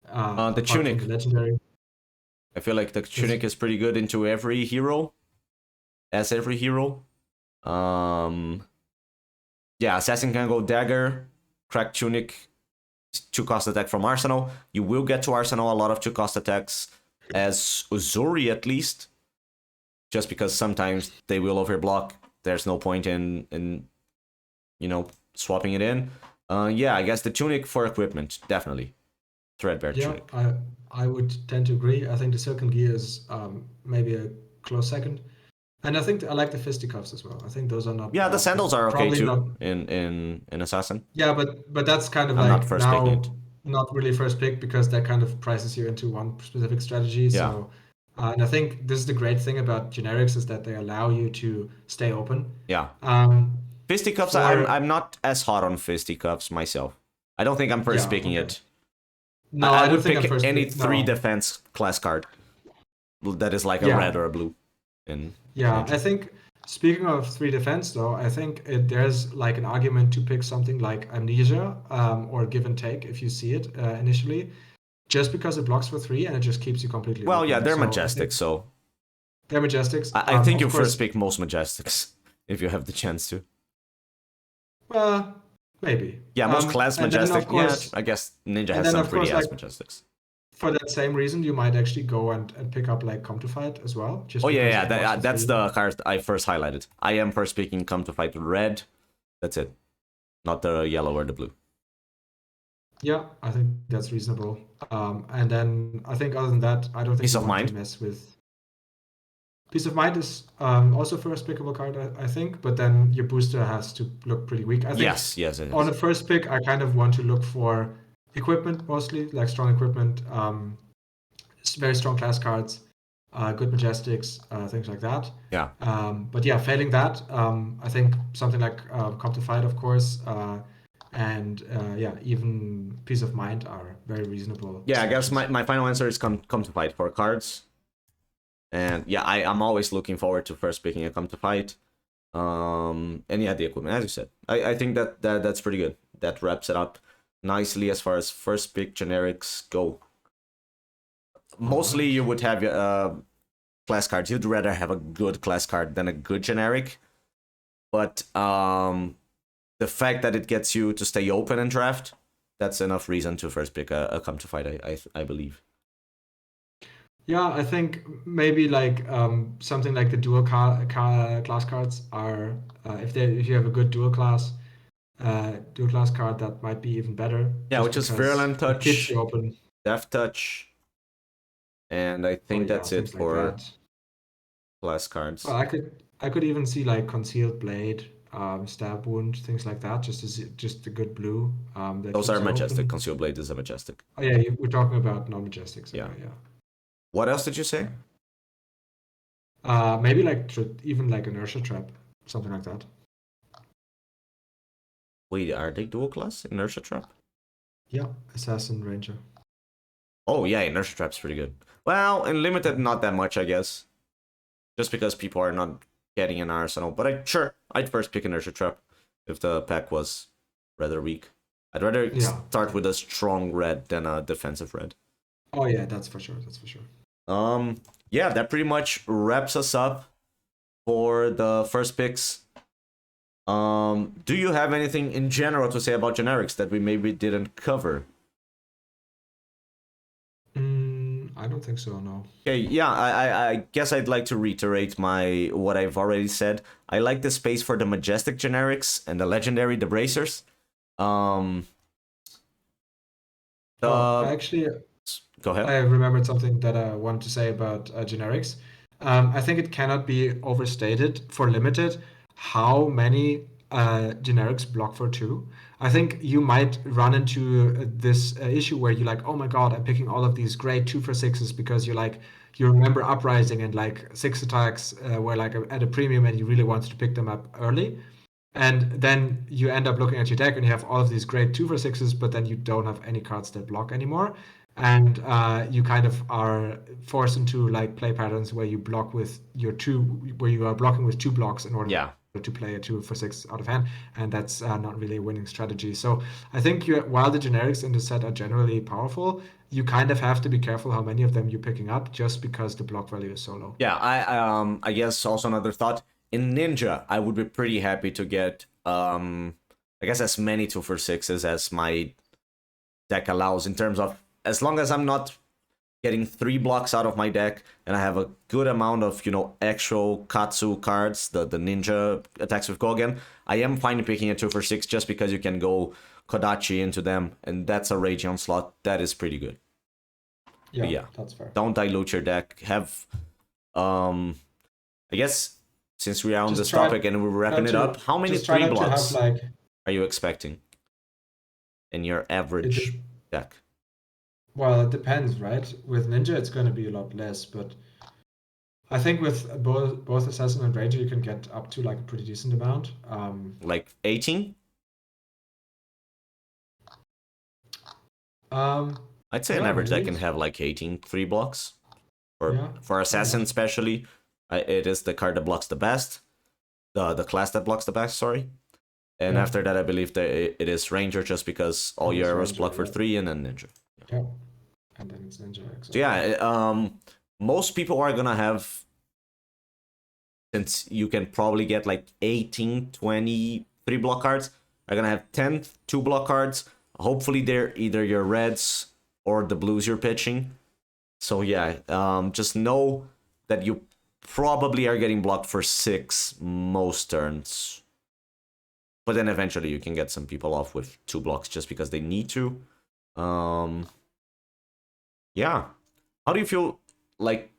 The apart from the Tunic. legendary, I feel like the this Tunic is pretty good into every hero. As every hero. Um yeah, Assassin can go Dagger, Crack Tunic, 2-cost attack from Arsenal. You will get to Arsenal a lot of 2-cost attacks as Uzuri at least. Just because sometimes they will overblock. There's no point in swapping it in. Yeah, I guess the Tunic for equipment, definitely. Threadbare yeah, Tunic. I would tend to agree. I think the Silken Gear is maybe a close second. And I think I like the fisticuffs as well. I think those are not Yeah, the bad, but Sandals are okay probably not. too in Assassin. Yeah, but that's kind of I'm not like first picking it. now not really first pick because that kind of prices you into one specific strategy. Yeah. So, and I think this is the great thing about generics is that they allow you to stay open. Yeah. Um, Fisticuffs, for I'm not as hot on fisticuffs myself. I don't think I'm first yeah, picking okay. it. No, I I don't would think I'm pick first any pick. 3 No, defense class card that is like a yeah, red or a blue in yeah. I Magic. think speaking of 3 defense though, I think there's like an argument to pick something like Amnesia or Give and Take if you see it initially just because it blocks for 3 and it just keeps you completely Well, yeah, open. they're So I majestic, think so they're Majestics. I think Of you first course, pick most majestics if you have the chance to. maybe. Yeah, most class And then of majestic. Yeah, course, I guess Ninja has some pretty like ass majestics. for that same reason, you might actually go and pick up like Come to Fight as well, just Oh yeah, because yeah, it blocks for that's 3. the card I first highlighted. I am first picking Come to Fight red. That's it, not the yellow or the blue. Yeah, I think that's reasonable. And then I think other than that, I don't think Peace you of want to Mind. mess with. Peace of Mind is also first pickable card, I think, but then your booster has to look pretty weak. I think Yes, yes, it on is. the first pick, I kind of want to look for equipment mostly, like strong equipment, very strong class cards, good majestics, things like that. Yeah. But yeah, failing that, I think something like Come to Fight, of course, and yeah, even Peace of Mind are very reasonable Yeah, I guess selections. my final answer is come to Fight for cards. And yeah, I'm always looking forward to first picking a Come to Fight. And yeah, the equipment, as you said. I think that's pretty good. That wraps it up nicely as far as first pick generics go. Mostly you would have class cards. You'd rather have a good class card than a good generic. But the fact that it gets you to stay open and draft, that's enough reason to first pick a come to fight. I believe. Yeah, I think maybe like something like the dual class cards are if you have a good dual class card, that might be even better. Yeah, Just which is because Virulent it keeps Touch, you open. Death Touch, and I Oh think yeah, that's it things like for that. class Well, cards. I could even see like concealed blade, stab wound, things like that. Just a good blue that Those are keeps you majestic. open. Conceal Blade is a majestic. Oh yeah, we're talking about non-majestics. Yeah. Okay, yeah. What else did you say? Okay. Maybe like even like inertia trap, something like that. Wait, are they dual class? Inertia Trap? Yeah, assassin ranger. Oh yeah, Inertia Trap's pretty good. Well, in limited, not that much, I guess. Just because people are not getting an arsenal. But I'd first pick Inertia Trap if the pack was rather weak. I'd rather Yeah. start with a strong red than a defensive red. Oh yeah, that's for sure. That's for sure. Yeah, that pretty much wraps us up for the first picks. Do you have anything in general to say about generics that we maybe didn't cover? I don't think so. No. Okay, yeah, I guess I'd like to reiterate what I've already said. I like the space for the majestic generics and the legendary debracers. Um, Oh, the actually, Go ahead. I remembered something that I wanted to say about generics. I think it cannot be overstated for limited how many generics block for two. I think you might run into this issue where you're like, oh my god, I'm picking all of these great 2 for 6s because you remember Uprising and like 6 attacks were like at a premium and you really wanted to pick them up early. And then you end up looking at your deck and you have all of these great 2 for 6s, but then you don't have any cards that block anymore. And you kind of are forced into like play patterns where you block with your two, where you are blocking with 2 blocks in order Yeah, to play a 2 for 6 out of hand. And that's not really a winning strategy. So I think while the generics in the set are generally powerful, you kind of have to be careful how many of them you're picking up just because the block value is so low. yeah. I guess also another thought in Ninja, I would be pretty happy to get I guess as many 2 for 6s as my deck allows in terms of as long as I'm not getting 3 blocks out of my deck and I have a good amount of, actual Katsu cards, the ninja attacks with Gogen, I am fine picking a 2 for 6 just because you can go Kadochi into them, and that's a Rage Onslaught. That is pretty good. But Yeah, yeah, that's fair. don't dilute your deck. Have, I guess, since we are on Just this try topic and we're wrapping not it to up, how many just try three not to have blocks like are you expecting in your it. average deck? Well, it depends, right? With Ninja, it's going to be a lot less, but I think with both Assassin and Ranger, you can get up to like a pretty decent amount. Like 18? Um, I'd say an yeah, average maybe deck can it's have like 18 3 blocks. yeah, For why Assassin not? especially, it is the card that blocks the best. The class that blocks the best, sorry. And Yeah, after that, I believe that it is Ranger just because all and your it's arrows Ranger, block for yeah, 3 and then Ninja. yeah, and then it's Ninja, So exactly. yeah, most people are gonna have, since you can probably get like 18, 20 3 block cards, are gonna have 10 2 block cards. Hopefully they're either your reds or the blues you're pitching. So yeah, just know that you probably are getting blocked for 6 most turns. But then eventually you can get some people off with 2 blocks just because they need to. Um, yeah. How do you feel like,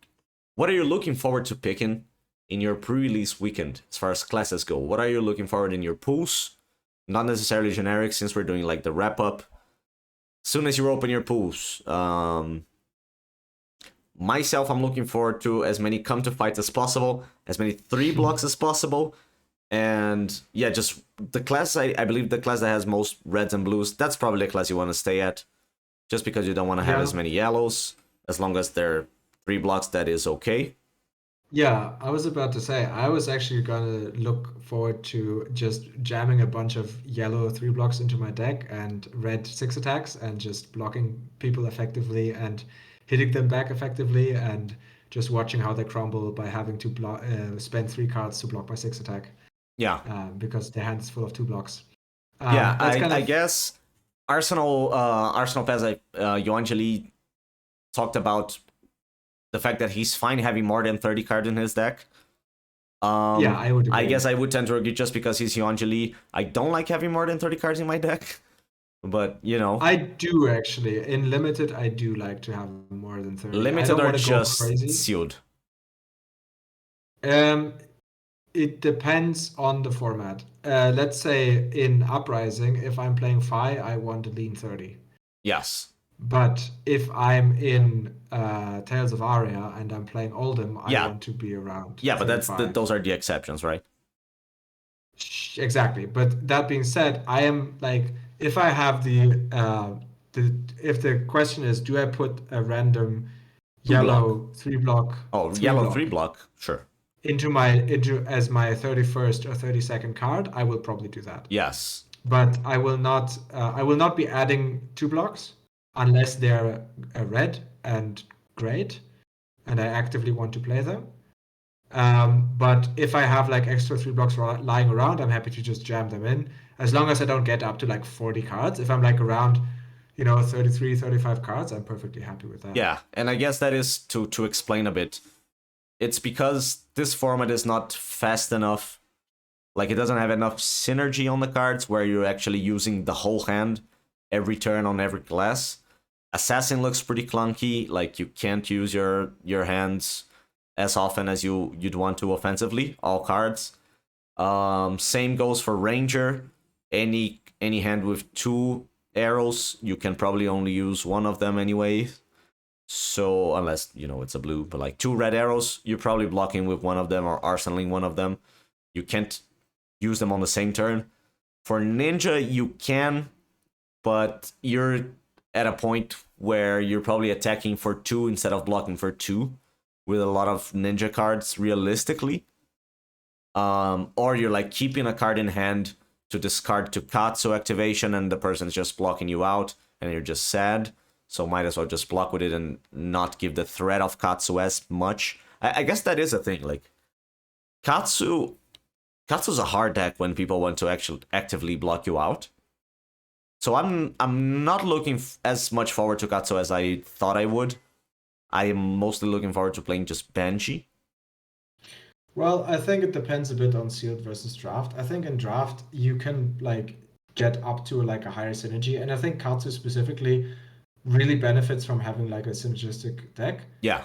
what are you looking forward to picking in your pre-release weekend as far as classes go? What are you looking forward in your pools? Not necessarily generic since we're doing like the wrap up. Soon as you open your pools, myself, I'm looking forward to as many come to fights as possible, as many 3 blocks as possible, and yeah, just the class. I believe the class that has most reds and blues. That's probably a class you want to stay at, just because you don't want to have Yeah, as many yellows. As long as they're 3 blocks, that is okay. yeah, I was about to say, I was actually gonna look forward to just jamming a bunch of yellow 3 blocks into my deck and red 6 attacks and just blocking people effectively and hitting them back effectively and just watching how they crumble by having to spend 3 cards to block my 6 attack Yeah, because their hand is full of 2 blocks. Yeah, That's kind I of guess Arsenal Pez, Joangeli talked about the fact that he's fine having more than 30 cards in his deck. yeah, I would I agree. guess I would tend to agree just because he's Joangeli. I don't like having more than 30 cards in my deck, but you know, I do actually. In limited, I do like to have more than 30. I limited don't or want to go just crazy. sealed. Um, it depends on the format. Let's say in Uprising, if I'm playing Fi, I want to lean 30. Yes. But if I'm in Tales of Aria and I'm playing Oldhim, I Yeah. want to be around Yeah, but 35. those are the exceptions, right? Exactly. But that being said, I am like, if I have the if the question is, do I put a random Two block. yellow three block Oh, three yellow three block block. Sure. into as my 31st or 32nd card, I will probably do that. Yes. But I will not be adding 2 blocks unless they're red and great and I actively want to play them. But if I have like extra 3 blocks lying around, I'm happy to just jam them in. As long as I don't get up to like 40 cards. If I'm like around, 33, 35 cards, I'm perfectly happy with that. Yeah, and I guess that is to explain a bit. It's because this format is not fast enough. Like, it doesn't have enough synergy on the cards where you're actually using the whole hand every turn on every class. Assassin looks pretty clunky. Like, you can't use your hands as often as you'd want to offensively, all cards. Same goes for Ranger. Any hand with 2 arrows, you can probably only use one of them anyway. So unless it's a blue, but like 2 red arrows, you're probably blocking with one of them or arsenaling one of them. You can't use them on the same turn. For Ninja, you can, but you're at a point where you're probably attacking for 2 instead of blocking for 2 with a lot of Ninja cards realistically. Or you're like keeping a card in hand to discard to Katsu activation and the person's just blocking you out and you're just sad. So might as well just block with it and not give the threat of Katsu as much. I guess that is a thing. Like, Katsu's a hard deck when people want to actually actively block you out. So I'm not looking as much forward to Katsu as I thought I would. I am mostly looking forward to playing just Banshee. Well, I think it depends a bit on sealed versus draft. I think in draft you can like get up to like a higher synergy, and I think Katsu specifically really benefits from having like a synergistic deck. Yeah,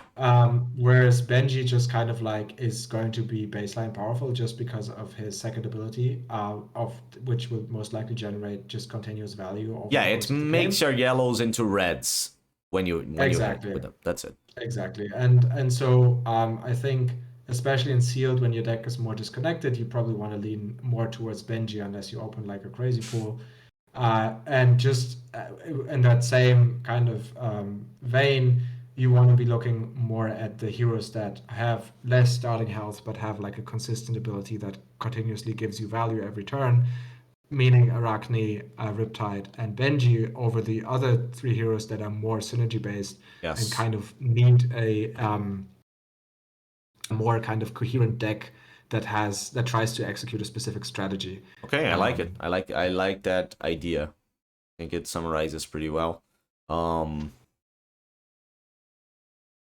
Whereas Benji just kind of like is going to be baseline powerful just because of his second ability, of which will most likely generate just continuous value over yeah, the it course of the makes game. your yellows into reds when you hit Exactly. with them. That's it. Exactly. And so I think especially in sealed when your deck is more disconnected, you probably want to lean more towards Benji unless you open like a crazy pool. And just in that same kind of vein, you want to be looking more at the heroes that have less starting health but have like a consistent ability that continuously gives you value every turn, meaning Arachne, Riptide, and Benji over the other 3 heroes that are more synergy based and Yes. kind of need a more kind of coherent deck that tries to execute a specific strategy. Okay, I like it. Um, I like that idea. I think it summarizes pretty well. Um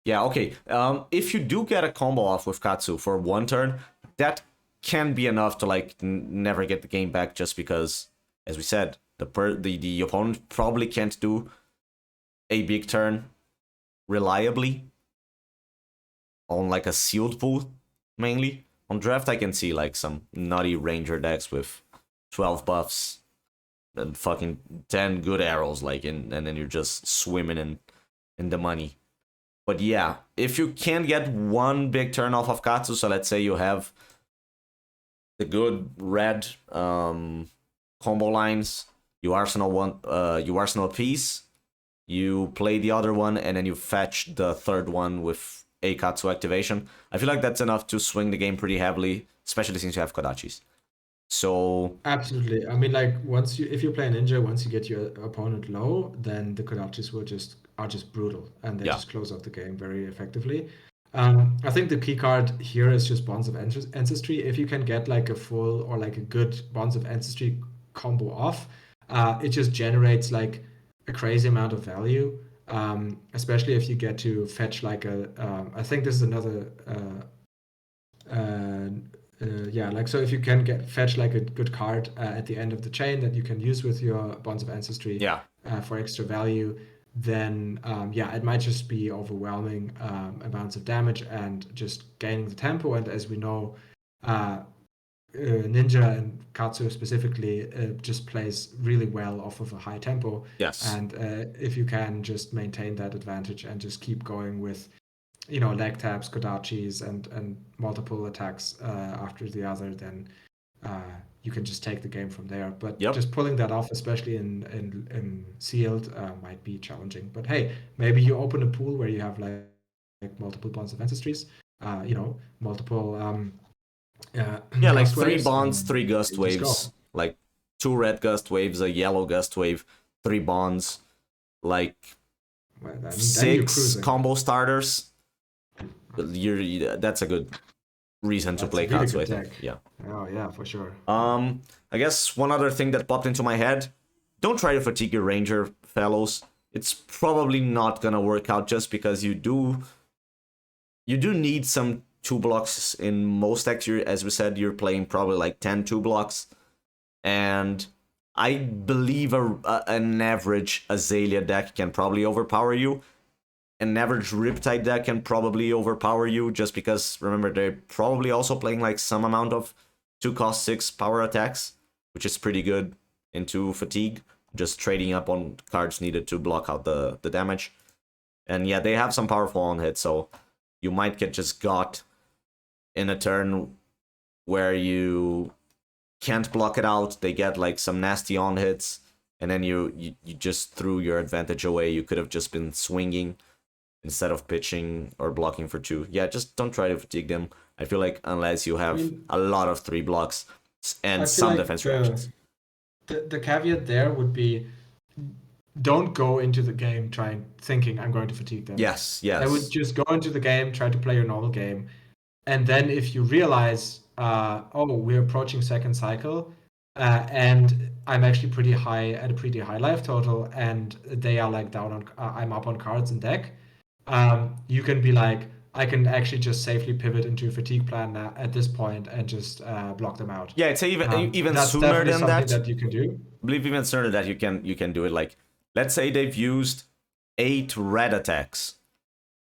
yeah, okay. If you do get a combo off with Katsu for 1 turn, that can be enough to like never get the game back just because, as we said, the opponent probably can't do a big turn reliably on like a sealed pool mainly. On draft I can see like some nutty ranger decks with 12 buffs and fucking 10 good arrows like and then you're just swimming in the money. But yeah, if you can get one big turn off of Katsu, so let's say you have the good red combo lines, you arsenal a piece, you play the other one, and then you fetch the third one with a Katsu activation. I feel like that's enough to swing the game pretty heavily, especially since you have Kadochis. So Absolutely. I mean, like if you play ninja, once you get your opponent low, then the Kodachis are just brutal, and they yeah, just close out the game very effectively. I think the key card here is just Bonds of Ancestry. If you can get like a full or like a good Bonds of Ancestry combo off, it just generates like a crazy amount of value. Especially if you get to fetch like I think this is another yeah, like so if you can fetch like a good card at the end of the chain that you can use with your Bonds of Ancestry Yeah. For extra value, then yeah, it might just be overwhelming amounts of damage and just gaining the tempo. And as we know, Ninja and Katsu specifically just plays really well off of a high tempo. Yes. And if you can just maintain that advantage and just keep going with, you know, leg taps, Kadochis, and multiple attacks after the other, then you can just take the game from there. But Yep. just pulling that off, especially in sealed, might be challenging. But hey, maybe you open a pool where you have like multiple bonds of ancestries, you know, multiple Yeah, like gust 3 waves, bonds, and 3 gust you just go. waves, like 2 red gust waves, a yellow gust wave, 3 bonds, like Well, then you're 6 cruising. combo starters. That's a good reason to That's play a really Katsu, I good think. deck. Yeah. Oh yeah, for sure. I guess one other thing that popped into my head: don't try to fatigue your ranger fellows. It's probably not gonna work out just because you do need some 2 blocks in most decks. As we said, you're playing probably like 10 2 blocks, and I believe an average Azalea deck can probably overpower you. An average Riptide deck can probably overpower you, just because, remember, they're probably also playing like some amount of 2 cost 6 power attacks, which is pretty good into fatigue, just trading up on cards needed to block out the damage. And yeah, they have some powerful on hit, so you might get just got in a turn where you can't block it out. They get like some nasty on hits, and then you just threw your advantage away. You could have just been swinging instead of pitching or blocking for 2. Yeah, just don't try to fatigue them. I feel like unless you have a lot of 3 blocks and some like defense reactions. The caveat there would be, don't go into the game thinking I'm going to fatigue them. Yes. I would just go into the game, try to play your normal game, and then if you realize, oh, we're approaching second cycle, and I'm actually at a pretty high life total, and they are like down on, I'm up on cards and deck. You can be like, I can actually just safely pivot into a fatigue plan at this point and just block them out. Yeah, it's even That's sooner definitely than something that. that you can do. I believe even sooner that you can do it. Like, let's say they've used 8 red attacks,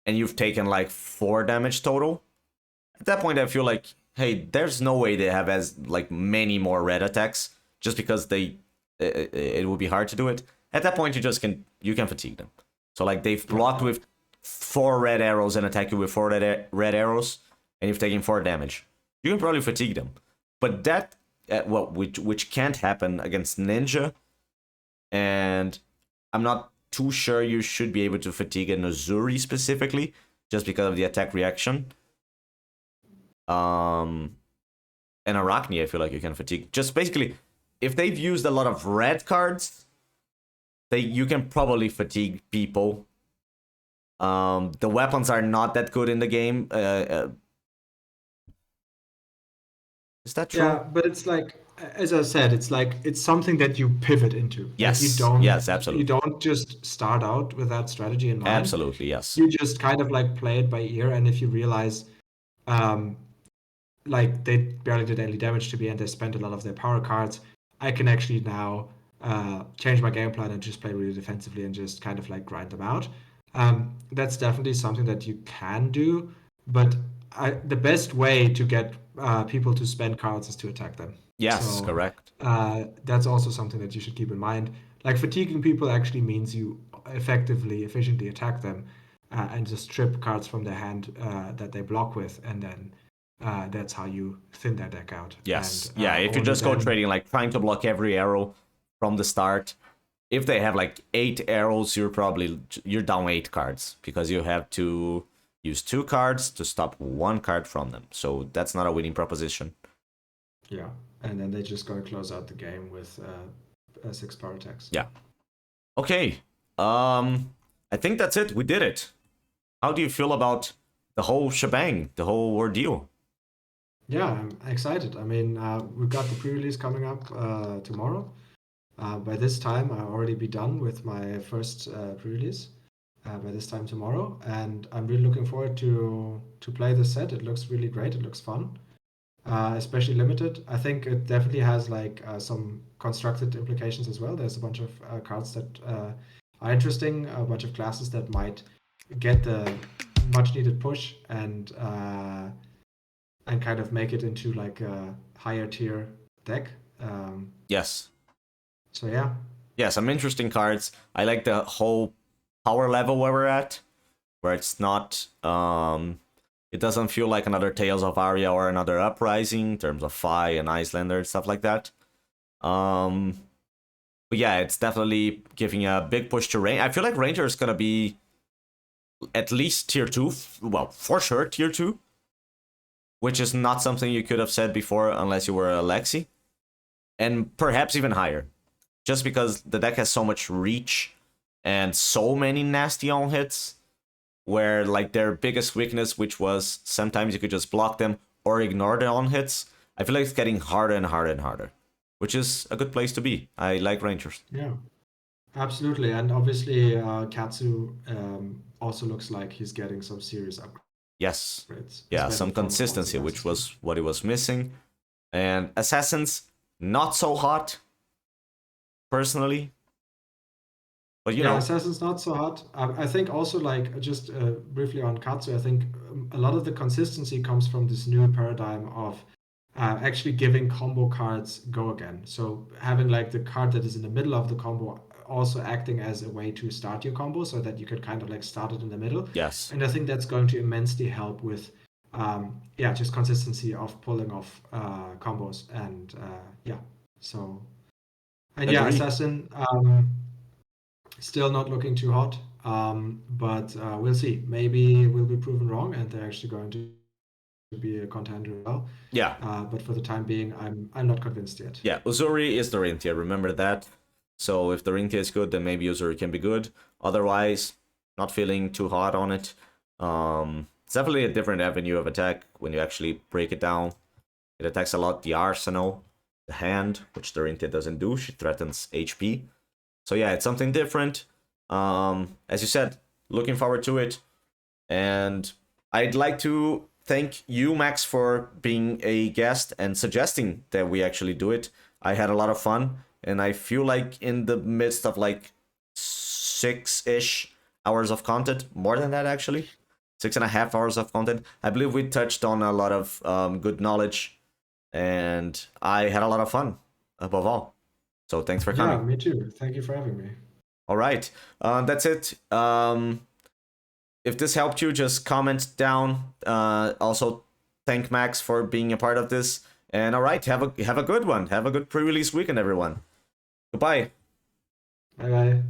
and you've taken like 4 damage total. At that point, I feel like, hey, there's no way they have as like many more red attacks, just because it would be hard to do it. At that point, you can fatigue them. So like they've blocked with 4 red arrows and attack you with 4 red arrows, and you've taken 4 damage. You can probably fatigue them, but that which can't happen against Ninja, and I'm not too sure you should be able to fatigue an Azuri specifically, just because of the attack reaction. And Arachne, I feel like you can fatigue. Just basically, if they've used a lot of red cards, you can probably fatigue people. The weapons are not that good in the game. Is that true? Yeah, but it's like, as I said, it's something that you pivot into. Yes. Like Yes, absolutely. you don't just start out with that strategy in mind. Absolutely, yes. You just kind of like play it by ear, and if you realize, like they barely did any damage to me and they spent a lot of their power cards, I can actually now change my game plan and just play really defensively and just kind of like grind them out. That's definitely something that you can do, but the best way to get people to spend cards is to attack them. Yes, So correct. that's also something that you should keep in mind. Like fatiguing people actually means you efficiently attack them and just strip cards from their hand that they block with, and then that's how you thin their deck out. Yes. And, Yeah, if you only just go then- trading, like trying to block every arrow from the start, if they have like 8 arrows, you're down 8 cards, because you have to use 2 cards to stop 1 card from them. So that's not a winning proposition. Yeah, and then they just gotta close out the game with 6 power attacks. Yeah. Okay. I think that's it. We did it. How do you feel about the whole shebang, the whole ordeal? Yeah, I'm excited. I mean, we've got the pre-release coming up tomorrow. By this time, I'll already be done with my first pre-release. By this time tomorrow, and I'm really looking forward to play the set. It looks really great. It looks fun, especially limited. I think it definitely has like some constructed implications as well. There's a bunch of cards that are interesting, a bunch of classes that might get the much needed push and kind of make it into like a higher tier deck. Um, Yes. so yeah, Yeah, some interesting cards. I like the whole power level where we're at, where it's not it doesn't feel like another Tales of Aria or another Uprising in terms of Fi and Icelander and stuff like that. Um but yeah, it's definitely giving a big push to Ranger. I feel like Ranger is gonna be at least tier 2, well, for sure tier 2, which is not something you could have said before unless you were Alexi, and perhaps even higher, just because the deck has so much reach and so many nasty on hits, where like their biggest weakness, which was sometimes you could just block them or ignore the on hits, I feel like it's getting harder and harder and harder, which is a good place to be. I like Rangers. yeah, absolutely. And obviously, Katsu also looks like he's getting some serious Yes. upgrades, Yeah, especially some from Monster consistency, which Versus 2. was what he was missing. And Assassins, not so hot, personally. But you Yeah, know, Assassin's not so hot. I think also like just briefly on Katsu, I think a lot of the consistency comes from this new paradigm of actually giving combo cards go again. So having like the card that is in the middle of the combo also acting as a way to start your combo so that you could kind of like start it in the middle. yes. And I think that's going to immensely help with yeah, just consistency of pulling off combos and yeah. So and yeah, Agree. Assassin still not looking too hot, but we'll see. Maybe we'll be proven wrong, and they're actually going to be a contender as well. Yeah. But for the time being, I'm not convinced yet. Yeah, Uzuri is Dorinthia, remember that. So if Dorinthia is good, then maybe Uzuri can be good. Otherwise, not feeling too hot on it. It's definitely a different avenue of attack when you actually break it down. It attacks a lot the arsenal, the hand, which Dorinthia doesn't do. She threatens HP. So yeah, it's something different. As you said, looking forward to it. And I'd like to thank you, Max, for being a guest and suggesting that we actually do it. I had a lot of fun, and I feel like in the midst of like 6-ish hours of content, more than that actually, 6.5 hours of content, I believe we touched on a lot of good knowledge, and I had a lot of fun above all. So thanks for Yeah, coming. me too. Thank you for having me. All right, that's it. If this helped you, just comment down. Also, thank Max for being a part of this. And all right, have a good one. Have a good pre-release weekend, everyone. Goodbye. Bye bye.